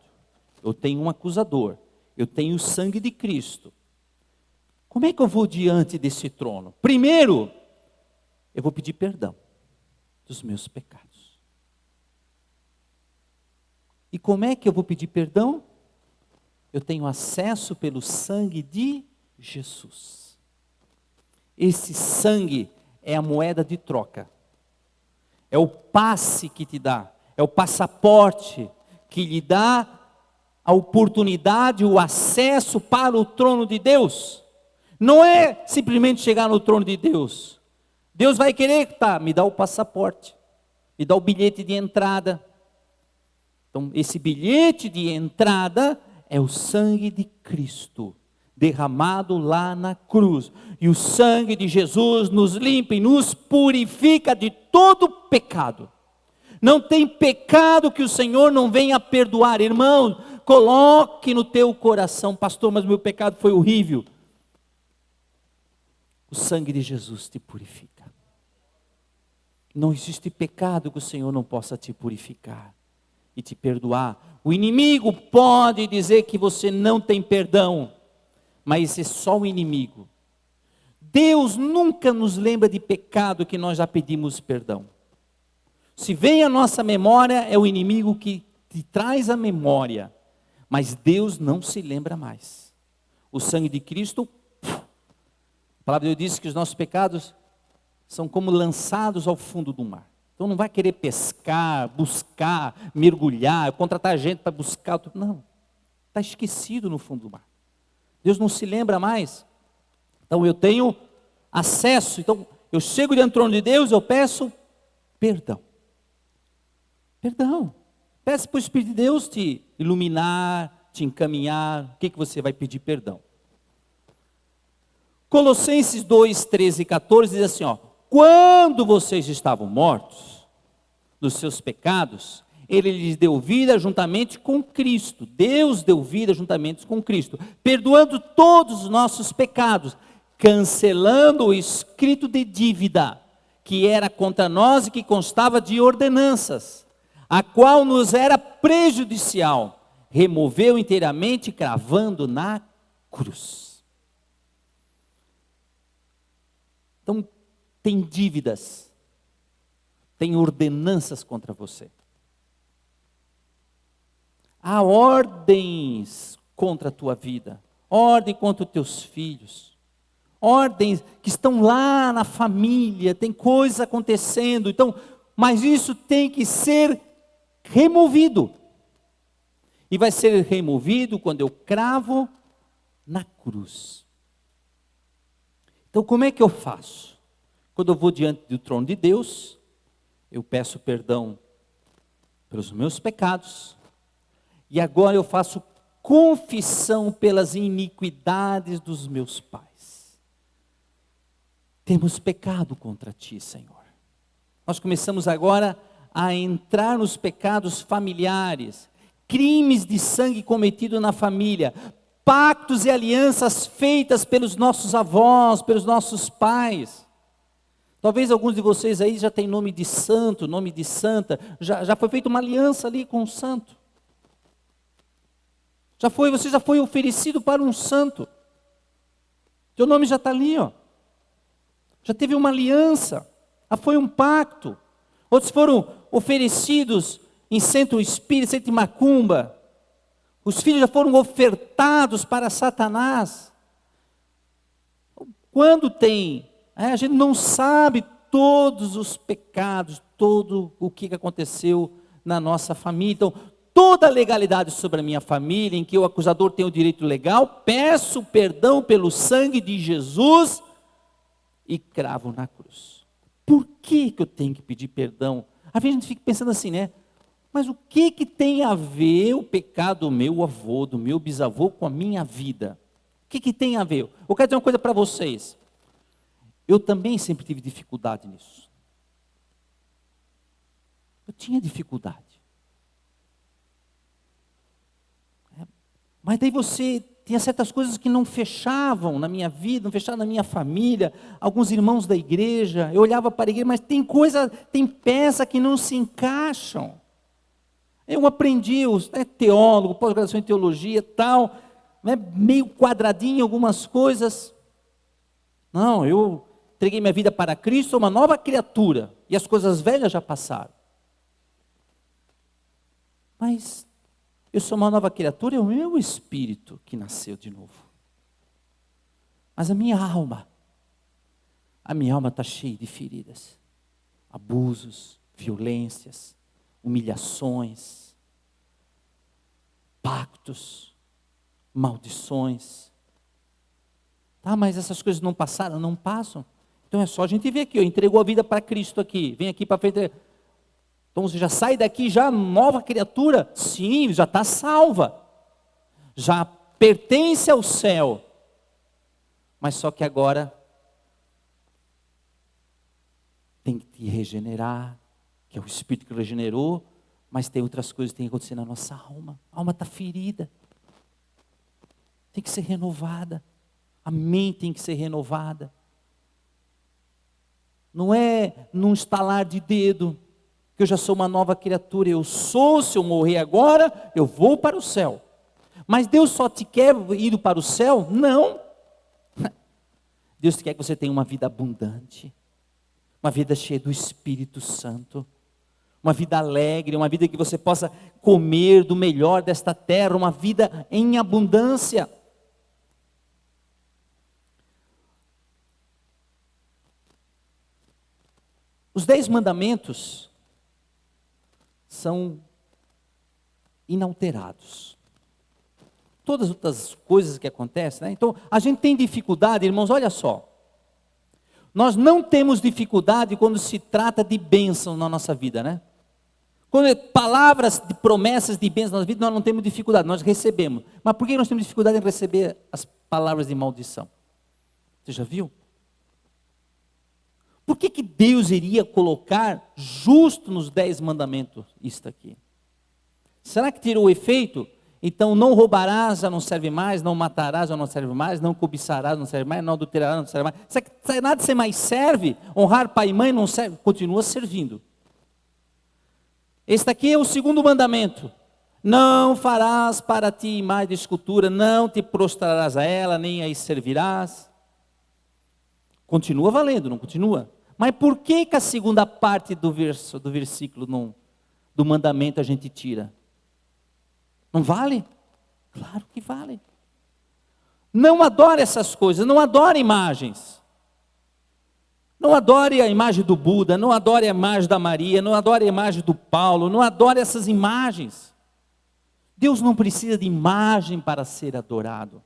eu tenho um acusador, eu tenho o sangue de Cristo, como é que eu vou diante desse trono? Primeiro, eu vou pedir perdão dos meus pecados. E como é que eu vou pedir perdão? Eu tenho acesso pelo sangue de Jesus. Esse sangue é a moeda de troca, é o passe que te dá, é o passaporte que lhe dá a oportunidade, o acesso para o trono de Deus. Não é simplesmente chegar no trono de Deus. Deus vai querer, me dá o passaporte, me dá o bilhete de entrada. Então esse bilhete de entrada é o sangue de Cristo, derramado lá na cruz, e o sangue de Jesus nos limpa e nos purifica de todo pecado. Não tem pecado que o Senhor não venha perdoar. Irmão, coloque no teu coração: pastor, mas meu pecado foi horrível. O sangue de Jesus te purifica. Não existe pecado que o Senhor não possa te purificar e te perdoar. O inimigo pode dizer que você não tem perdão, mas esse é só o inimigo. Deus nunca nos lembra de pecado que nós já pedimos perdão. Se vem à nossa memória, é o inimigo que te traz a memória, mas Deus não se lembra mais. O sangue de Cristo, a palavra de Deus diz que os nossos pecados são como lançados ao fundo do mar. Então não vai querer pescar, buscar, mergulhar, contratar gente para buscar, não, está esquecido no fundo do mar. Deus não se lembra mais. Então eu tenho acesso. Então eu chego diante do trono de Deus, eu peço perdão. Perdão. Peça para o Espírito de Deus te iluminar, te encaminhar. O que você vai pedir perdão? Colossenses 2, 13 e 14 diz assim, quando vocês estavam mortos nos seus pecados, Ele lhes deu vida juntamente com Cristo. Deus deu vida juntamente com Cristo, perdoando todos os nossos pecados, cancelando o escrito de dívida que era contra nós e que constava de ordenanças, a qual nos era prejudicial, removeu inteiramente, cravando na cruz. Então, tem dívidas, tem ordenanças contra você. Há ordens contra a tua vida, ordem contra os teus filhos, ordens que estão lá na família, tem coisas acontecendo, então, mas isso tem que ser removido. E vai ser removido quando eu cravo na cruz. Então, como é que eu faço? Quando eu vou diante do trono de Deus, eu peço perdão pelos meus pecados, e agora eu faço confissão pelas iniquidades dos meus pais. Temos pecado contra ti, Senhor. Nós começamos agora a entrar nos pecados familiares, crimes de sangue cometidos na família, pactos e alianças feitas pelos nossos avós, pelos nossos pais. Talvez alguns de vocês aí já têm nome de santo, nome de santa, já foi feita uma aliança ali com o santo. Você já foi oferecido para um santo. Teu nome já está ali, ó. Já teve uma aliança, já foi um pacto. Outros foram oferecidos em centro espírita, centro de macumba. Os filhos já foram ofertados para Satanás. Quando tem, a gente não sabe todos os pecados, todo o que aconteceu na nossa família. Então, toda a legalidade sobre a minha família, em que o acusador tem o direito legal, peço perdão pelo sangue de Jesus e cravo na cruz. Por que eu tenho que pedir perdão? Às vezes a gente fica pensando assim, né? Mas o que tem a ver o pecado do meu avô, do meu bisavô com a minha vida? O que tem a ver? Eu quero dizer uma coisa para vocês. Eu também sempre tive dificuldade nisso. Eu tinha dificuldade. Mas daí você tinha certas coisas que não fechavam na minha vida, não fechavam na minha família, alguns irmãos da igreja, eu olhava para a igreja, mas tem peça que não se encaixam. Eu aprendi, teólogo, pós-graduação em teologia, tal, né, meio quadradinho algumas coisas. Não, eu entreguei minha vida para Cristo, sou uma nova criatura, e as coisas velhas já passaram. Mas eu sou uma nova criatura, é o meu espírito que nasceu de novo. Mas a minha alma está cheia de feridas, abusos, violências, humilhações, pactos, maldições. Tá, mas essas coisas não passaram? Não passam. Então é só a gente ver aqui, entregou a vida para Cristo aqui, vem aqui para frente. Então você já sai daqui, já nova criatura? Sim, já está salva. Já pertence ao céu. Mas só que agora tem que regenerar, que é o Espírito que regenerou, mas tem outras coisas que tem que acontecer na nossa alma. A alma está ferida. Tem que ser renovada. A mente tem que ser renovada. Não é num estalar de dedo, que eu já sou uma nova criatura. Eu sou, se eu morrer agora, eu vou para o céu. Mas Deus só te quer ir para o céu? Não. Deus quer que você tenha uma vida abundante, uma vida cheia do Espírito Santo, uma vida alegre, uma vida que você possa comer do melhor desta terra, uma vida em abundância. Os 10 mandamentos são inalterados. Todas as outras coisas que acontecem, né? Então, a gente tem dificuldade, irmãos, olha só. Nós não temos dificuldade quando se trata de bênção na nossa vida, né? Quando é palavras de promessas de bênção na nossa vida, nós não temos dificuldade, nós recebemos. Mas por que nós temos dificuldade em receber as palavras de maldição? Você já viu? Por que Deus iria colocar justo nos 10 mandamentos isto aqui? Será que tirou o efeito? Então, não roubarás, já não serve mais, não matarás, já não serve mais, não cobiçarás, não serve mais, não adulterarás, não serve mais. Será que nada de mais serve? Honrar pai e mãe não serve? Continua servindo. Este aqui é o 2º mandamento. Não farás para ti imagem de escultura, não te prostrarás a ela, nem a servirás. Continua valendo, não continua? Mas por que a segunda parte do versículo do mandamento a gente tira? Não vale? Claro que vale. Não adore essas coisas, não adore imagens. Não adore a imagem do Buda, não adore a imagem da Maria, não adore a imagem do Paulo, não adore essas imagens. Deus não precisa de imagem para ser adorado.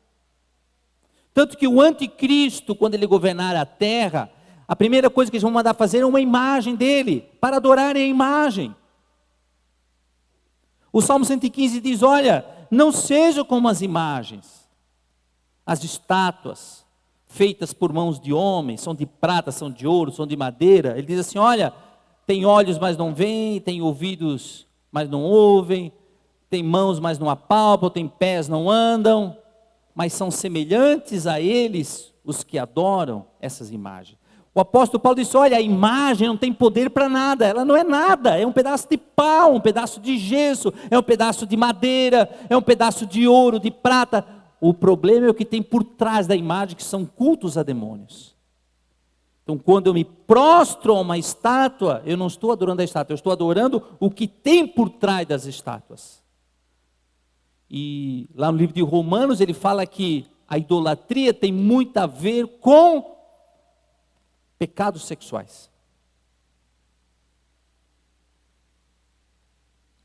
Tanto que o anticristo, quando ele governar a terra, a primeira coisa que eles vão mandar fazer é uma imagem dele, para adorarem a imagem. O Salmo 115 diz, olha, não sejam como as imagens, as estátuas, feitas por mãos de homens, são de prata, são de ouro, são de madeira. Ele diz assim, olha, tem olhos, mas não veem, tem ouvidos, mas não ouvem, tem mãos, mas não apalpam, tem pés, não andam, mas são semelhantes a eles os que adoram essas imagens. O apóstolo Paulo disse, olha, a imagem não tem poder para nada, ela não é nada, é um pedaço de pau, um pedaço de gesso, é um pedaço de madeira, é um pedaço de ouro, de prata. O problema é o que tem por trás da imagem, que são cultos a demônios. Então, quando eu me prostro a uma estátua, eu não estou adorando a estátua, eu estou adorando o que tem por trás das estátuas. E lá no livro de Romanos, ele fala que a idolatria tem muito a ver com pecados sexuais.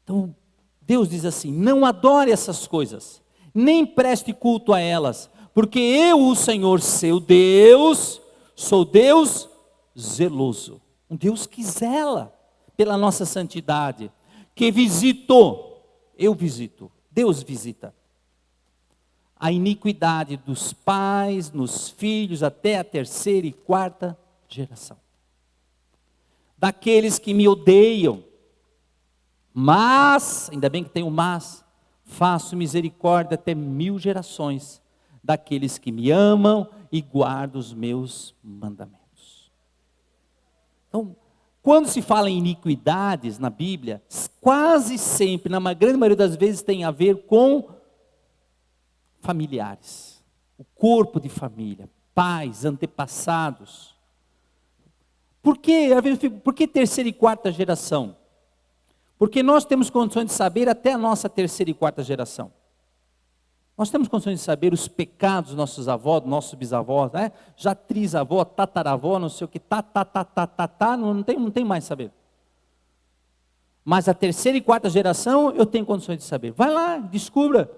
Então, Deus diz assim, não adore essas coisas, nem preste culto a elas, porque eu, o Senhor, seu Deus, sou Deus zeloso, um Deus que zela pela nossa santidade, que eu visito, Deus visita a iniquidade dos pais, nos filhos, até a terceira e quarta geração. Daqueles que me odeiam, mas, ainda bem que tem o mas, faço misericórdia até 1000 gerações, daqueles que me amam e guardam os meus mandamentos. Então, quando se fala em iniquidades na Bíblia, quase sempre, na grande maioria das vezes, tem a ver com familiares, o corpo de família, pais, antepassados. Por que terceira e quarta geração? Porque nós temos condições de saber até a nossa terceira e quarta geração. Nós temos condições de saber os pecados dos nossos avós, dos nossos bisavós, né? Já trisavó, tataravó, não sei o que, não tem mais saber. Mas a terceira e quarta geração eu tenho condições de saber. Vai lá, descubra.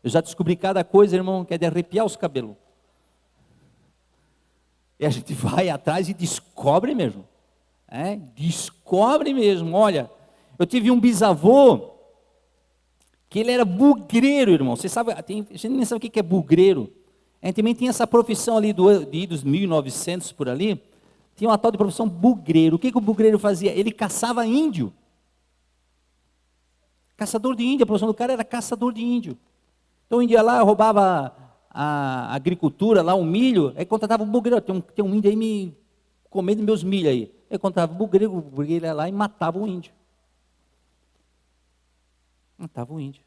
Eu já descobri cada coisa, irmão, que é de arrepiar os cabelos. E a gente vai atrás e descobre mesmo. Descobre mesmo. Olha, eu tive um bisavô que ele era bugreiro, irmão. Você sabe, a gente nem sabe o que é bugreiro. A gente também tinha essa profissão ali dos 1900 por ali. Tinha uma tal de profissão bugreiro. O que o bugreiro fazia? Ele caçava índio. Caçador de índio. A profissão do cara era caçador de índio. Então o índio ia lá, roubava a agricultura, lá o milho, aí contratava o bugreiro. Tem um índio aí me comendo meus milho aí. Aí contratava o bugreiro ia lá e matava o índio. Matava o índio.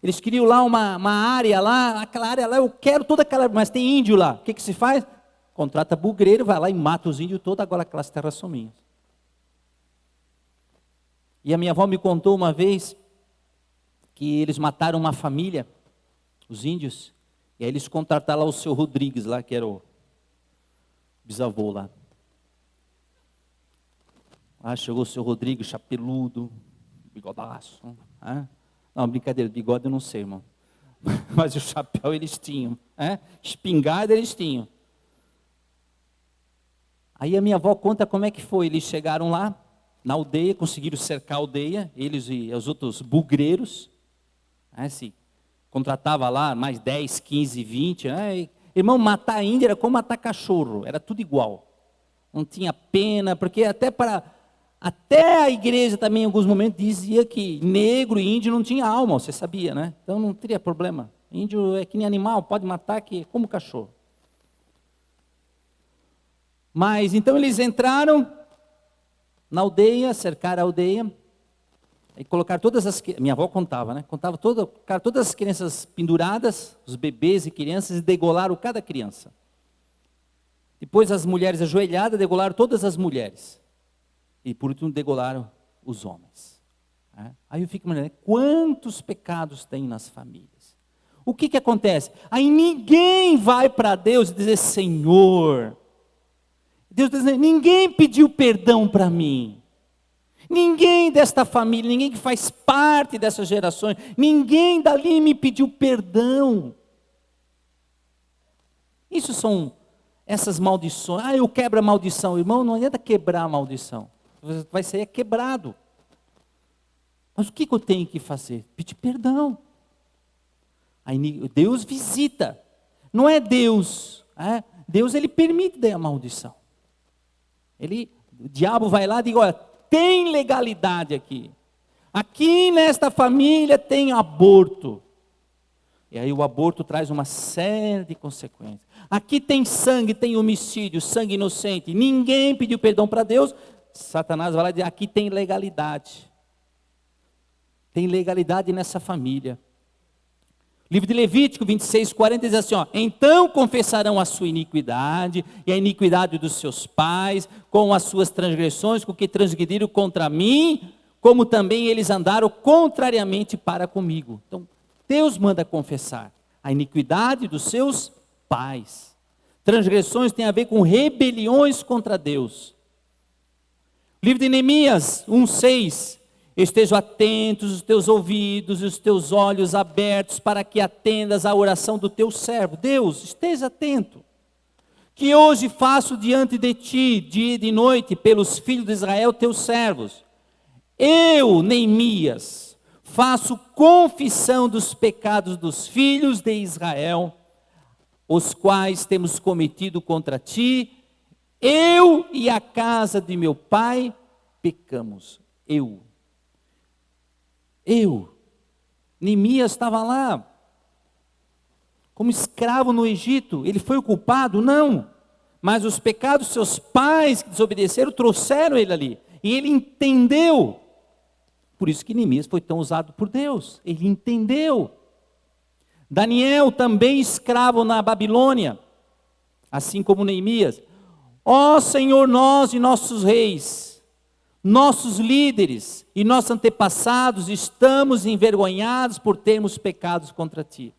Eles queriam lá uma área lá, aquela área lá, eu quero toda aquela, mas tem índio lá. O que se faz? Contrata bugreiro, vai lá e mata os índios todos, agora aquelas terras são minhas. E a minha avó me contou uma vez que eles mataram uma família, os índios, e aí eles contrataram lá o seu Rodrigues, lá, que era o bisavô lá. Lá chegou o seu Rodrigues, chapeludo, bigodaço. Não, brincadeira, bigode eu não sei, irmão. Mas o chapéu eles tinham. Espingarda eles tinham. Aí a minha avó conta como é que foi. Eles chegaram lá, na aldeia, conseguiram cercar a aldeia, eles e os outros bugreiros. Se contratava lá mais 10, 15, 20. Irmão, matar índio era como matar cachorro, era tudo igual. Não tinha pena, porque até a igreja também em alguns momentos dizia que negro e índio não tinha alma, você sabia, né? Então não teria problema. Índio é que nem animal, pode matar que como cachorro. Mas então eles entraram na aldeia, cercaram a aldeia, e colocaram todas as... Minha avó contava, né? Colocaram todas as crianças penduradas, os bebês e crianças, e degolaram cada criança. Depois as mulheres ajoelhadas, degolaram todas as mulheres. E por último degolaram os homens. Aí eu fico imaginando, quantos pecados tem nas famílias? O que acontece? Aí ninguém vai para Deus e dizer, Senhor, Deus está dizendo, ninguém pediu perdão para mim. Ninguém desta família, ninguém que faz parte dessas gerações, ninguém dali me pediu perdão. Isso são essas maldições. Eu quebro a maldição. Irmão, não adianta quebrar a maldição. Você vai ser quebrado. Mas o que eu tenho que fazer? Pedir perdão. Aí Deus visita. Não é Deus. Deus, ele permite dar a maldição. O diabo vai lá e diz, olha, tem legalidade aqui. Aqui nesta família tem aborto. E aí o aborto traz uma série de consequências. Aqui tem sangue, tem homicídio, sangue inocente. Ninguém pediu perdão para Deus. Satanás vai lá e diz, aqui tem legalidade. Tem legalidade nessa família. Livro de Levítico 26:40 diz assim, então confessarão a sua iniquidade e a iniquidade dos seus pais, com as suas transgressões, com que transgrediram contra mim, como também eles andaram contrariamente para comigo. Então, Deus manda confessar a iniquidade dos seus pais. Transgressões têm a ver com rebeliões contra Deus. Livro de Neemias 1:6. Estejam atentos os teus ouvidos e os teus olhos abertos para que atendas à oração do teu servo. Deus, esteja atento. Que hoje faço diante de ti, dia e de noite, pelos filhos de Israel, teus servos. Eu, Neemias, faço confissão dos pecados dos filhos de Israel, os quais temos cometido contra ti. Eu e a casa de meu pai pecamos. Neemias estava lá, como escravo no Egito. Ele foi o culpado? Não. Mas os pecados dos seus pais que desobedeceram, trouxeram ele ali. E ele entendeu. Por isso que Neemias foi tão usado por Deus. Ele entendeu. Daniel, também escravo na Babilônia, assim como Neemias. Ó Senhor, nós e nossos reis, nossos líderes e nossos antepassados estamos envergonhados por termos pecados contra ti.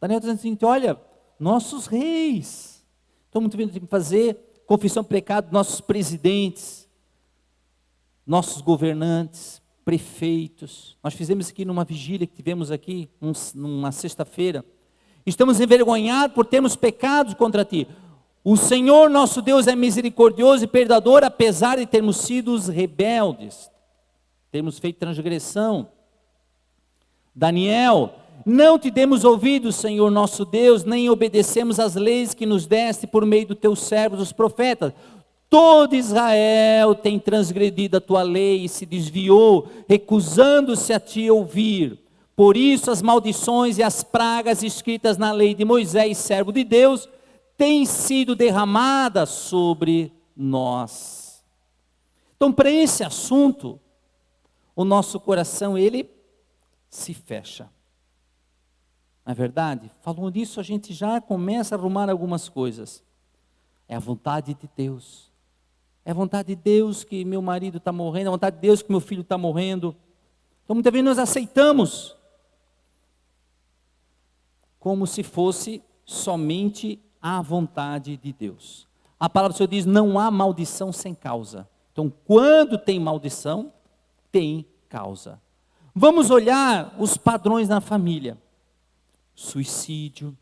Daniel está dizendo assim, olha, nossos reis, estamos tendo que fazer confissão de pecado dos nossos presidentes, nossos governantes, prefeitos. Nós fizemos isso aqui numa vigília que tivemos aqui, numa sexta-feira. Estamos envergonhados por termos pecados contra ti. O Senhor nosso Deus é misericordioso e perdoador, apesar de termos sido os rebeldes, termos feito transgressão. Daniel, não te demos ouvidos, Senhor nosso Deus, nem obedecemos às leis que nos deste por meio dos teus servos, os profetas. Todo Israel tem transgredido a tua lei e se desviou, recusando-se a te ouvir. Por isso as maldições e as pragas escritas na lei de Moisés, servo de Deus, tem sido derramada sobre nós. Então, para esse assunto, o nosso coração, ele se fecha. Na verdade, falando disso, a gente já começa a arrumar algumas coisas. É a vontade de Deus. É a vontade de Deus que meu marido está morrendo, é a vontade de Deus que meu filho está morrendo. Então, muitas vezes nós aceitamos como se fosse somente a vontade de Deus. A palavra do Senhor diz, não há maldição sem causa. Então, quando tem maldição, tem causa. Vamos olhar os padrões na família. Suicídio,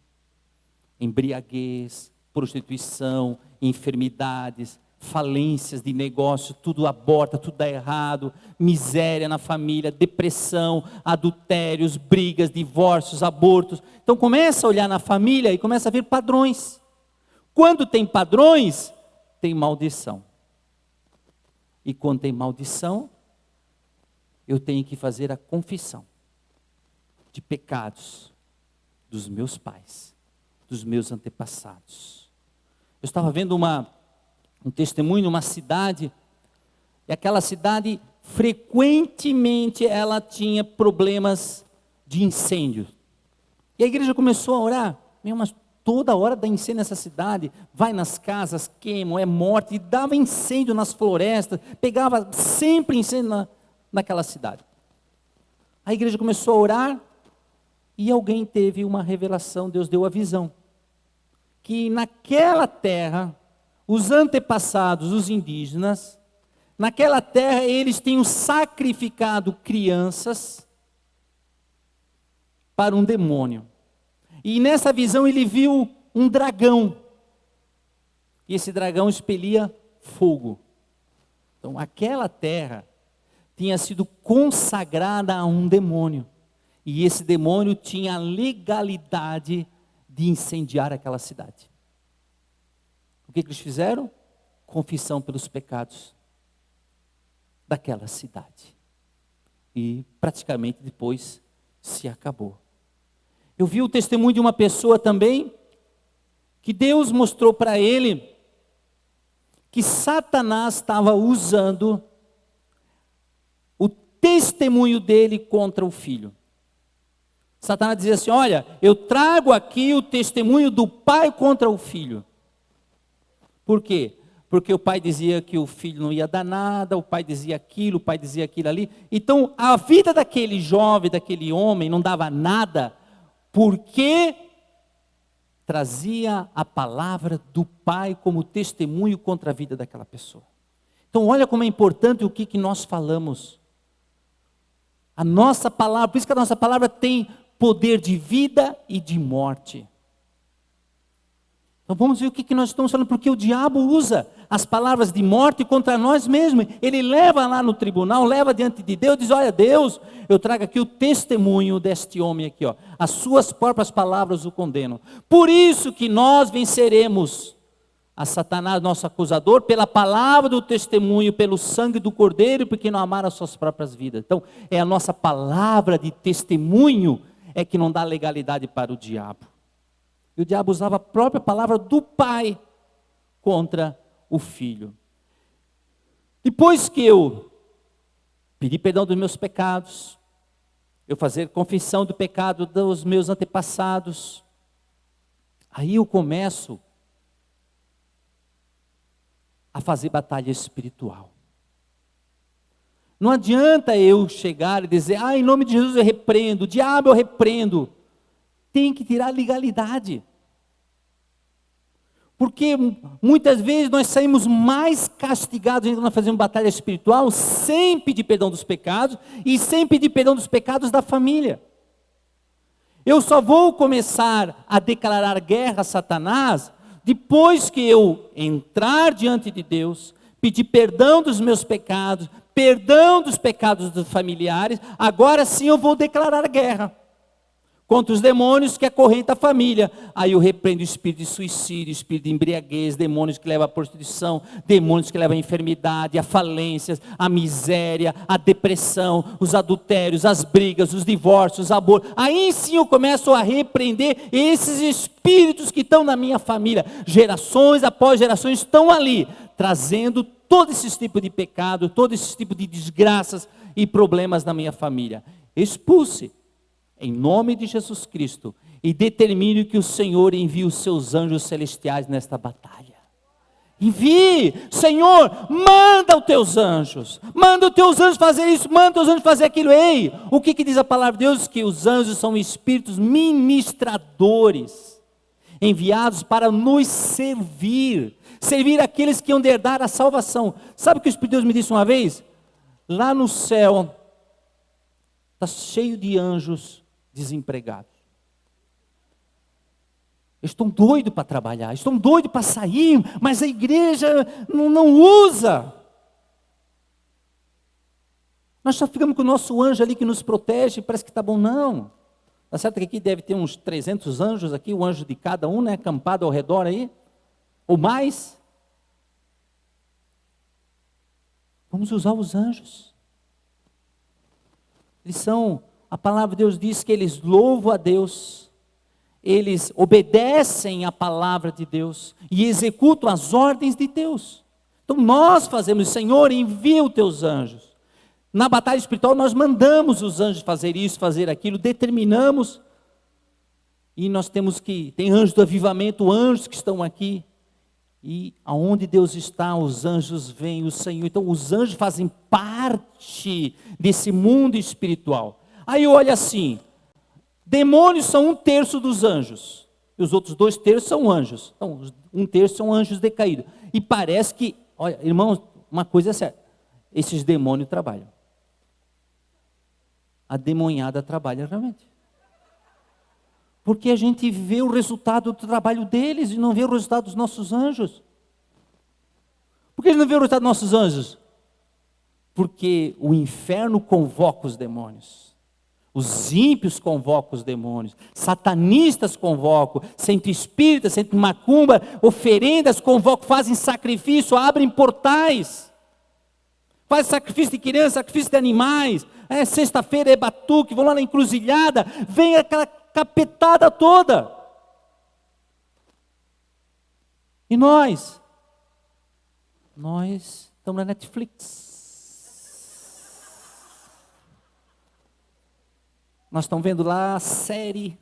embriaguez, prostituição, enfermidades, falências de negócio, tudo aborta, tudo dá errado, miséria na família, depressão, adultérios, brigas, divórcios, abortos. Então começa a olhar na família e começa a ver padrões. Quando tem padrões, tem maldição. E quando tem maldição, eu tenho que fazer a confissão de pecados dos meus pais, dos meus antepassados. Eu estava vendo um testemunho numa cidade, e aquela cidade, frequentemente, ela tinha problemas de incêndio. E a igreja começou a orar, mas toda hora dá incêndio nessa cidade, vai nas casas, queimam, é morte, e dava incêndio nas florestas, pegava sempre incêndio naquela cidade. A igreja começou a orar, E alguém teve uma revelação, Deus deu a visão, que naquela terra, os antepassados, os indígenas, naquela terra eles tinham sacrificado crianças para um demônio. E nessa visão ele viu um dragão. E esse dragão expelia fogo. Então aquela terra tinha sido consagrada a um demônio. E esse demônio tinha a legalidade de incendiar aquela cidade. O que eles fizeram? Confissão pelos pecados daquela cidade. E praticamente depois se acabou. Eu vi o testemunho de uma pessoa também, que Deus mostrou para ele, que Satanás estava usando o testemunho dele contra o filho. Satanás dizia assim: olha, eu trago aqui o testemunho do pai contra o filho. Por quê? Porque o pai dizia que o filho não ia dar nada, o pai dizia aquilo, o pai dizia aquilo ali. Então a vida daquele jovem, daquele homem não dava nada, porque trazia a palavra do pai como testemunho contra a vida daquela pessoa. Então olha como é importante o que nós falamos. A nossa palavra, por isso que a nossa palavra tem poder de vida e de morte. Então vamos ver o que nós estamos falando, porque o diabo usa as palavras de morte contra nós mesmos. Ele leva lá no tribunal, leva diante de Deus, diz: olha Deus, eu trago aqui o testemunho deste homem aqui, ó. As suas próprias palavras o condenam. Por isso que nós venceremos a Satanás, nosso acusador, pela palavra do testemunho, pelo sangue do Cordeiro, porque não amaram as suas próprias vidas. Então é a nossa palavra de testemunho é que não dá legalidade para o diabo. E o diabo usava a própria palavra do pai contra o filho. Depois que eu pedir perdão dos meus pecados, eu fazer confissão do pecado dos meus antepassados, aí eu começo a fazer batalha espiritual. Não adianta eu chegar e dizer: em nome de Jesus eu repreendo, o diabo eu repreendo. Tem que tirar a legalidade. Porque muitas vezes nós saímos mais castigados ainda quando nós fazemos batalha espiritual, sem pedir perdão dos pecados e sem pedir perdão dos pecados da família. Eu só vou começar a declarar guerra a Satanás depois que eu entrar diante de Deus, pedir perdão dos meus pecados, perdão dos pecados dos familiares. Agora sim eu vou declarar guerra contra os demônios que acorrentam a família. Aí eu repreendo o espírito de suicídio, espírito de embriaguez, demônios que levam à prostituição, demônios que levam à enfermidade, a falências, a miséria, a depressão, os adultérios, as brigas, os divórcios, os abortos. Aí sim eu começo a repreender esses espíritos que estão na minha família. Gerações após gerações estão ali, trazendo todo esse tipo de pecado, todo esse tipo de desgraças e problemas na minha família. Expulse em nome de Jesus Cristo, e determine que o Senhor envie os seus anjos celestiais nesta batalha. Envie, Senhor, manda os teus anjos fazer isso, manda os teus anjos fazer aquilo. Ei, o que diz a palavra de Deus? Que os anjos são espíritos ministradores, enviados para nos servir aqueles que hão de herdar a salvação. Sabe o que o Espírito de Deus me disse uma vez? Lá no céu, está cheio de anjos desempregados. Eles estão doidos para trabalhar, estão doidos para sair, mas a igreja não usa. Nós só ficamos com o nosso anjo ali que nos protege, parece que está bom. Não. Está certo que aqui deve ter uns 300 anjos aqui, o anjo de cada um, né, acampado ao redor aí, ou mais. Vamos usar os anjos. Eles são, a palavra de Deus diz que eles louvam a Deus, eles obedecem à palavra de Deus e executam as ordens de Deus. Então nós fazemos: Senhor, envia os teus anjos. Na batalha espiritual nós mandamos os anjos fazer isso, fazer aquilo, determinamos. E nós temos que, tem anjos do avivamento, anjos que estão aqui. E aonde Deus está, os anjos vêm, o Senhor. Então os anjos fazem parte desse mundo espiritual. Aí olha assim, Demônios são 1/3 dos anjos. E os outros 2/3 são anjos. Então, 1/3 são anjos decaídos. E parece que, olha, irmãos, uma coisa é certa. Esses demônios trabalham. A demonhada trabalha realmente. Porque a gente vê o resultado do trabalho deles e não vê o resultado dos nossos anjos. Por que a gente não vê o resultado dos nossos anjos? Porque o inferno convoca os demônios. Os ímpios convocam os demônios. Satanistas convocam. Centro espírita, centro macumba, oferendas convocam, fazem sacrifício, abrem portais. Faz sacrifício de crianças, sacrifício de animais. Sexta-feira é batuque, vão lá na encruzilhada, vem aquela capetada toda. E nós estamos na Netflix. Nós estamos vendo lá a série.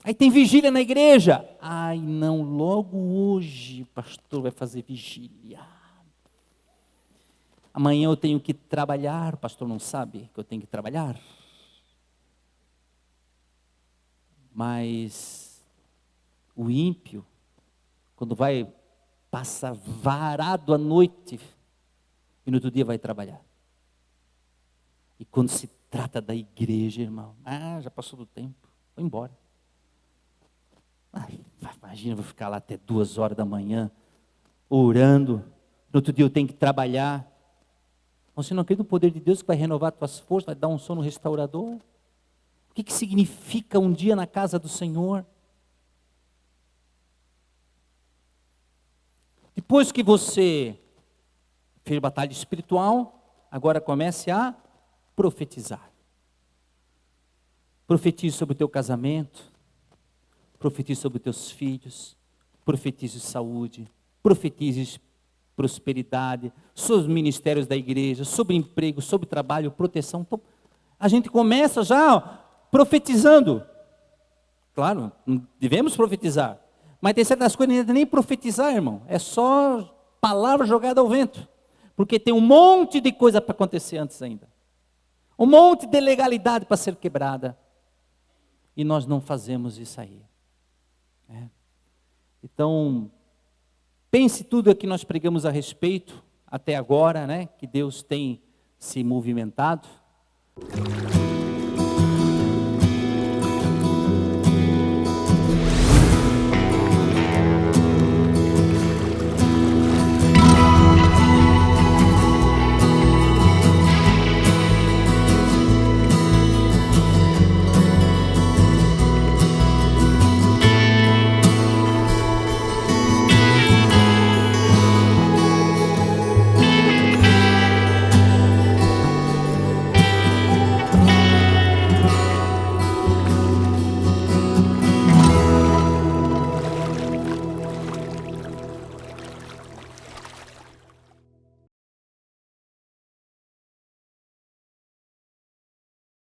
Aí tem vigília na igreja. Ai não, logo hoje o pastor vai fazer vigília. Amanhã eu tenho que trabalhar, o pastor não sabe que eu tenho que trabalhar. Mas o ímpio, quando vai, passa varado a noite e no outro dia vai trabalhar. E quando se trata da igreja, irmão, já passou do tempo, vou embora. Imagina, eu vou ficar lá até 2 horas da manhã, orando, no outro dia eu tenho que trabalhar. Você não acredita no poder de Deus que vai renovar tuas forças, vai dar um sono restaurador? O que significa um dia na casa do Senhor? Depois que você fez batalha espiritual, agora comece a profetizar. Profetize sobre o teu casamento, profetize sobre os teus filhos, profetize saúde, profetize prosperidade, sobre os ministérios da igreja, sobre emprego, sobre trabalho, proteção. Então, a gente começa já profetizando. Claro, devemos profetizar. Mas tem certas coisas que não é nem profetizar, irmão. É só palavra jogada ao vento. Porque tem um monte de coisa para acontecer antes ainda. Um monte de legalidade para ser quebrada. E nós não fazemos isso aí. Então, pense tudo o que nós pregamos a respeito até agora, que Deus tem se movimentado.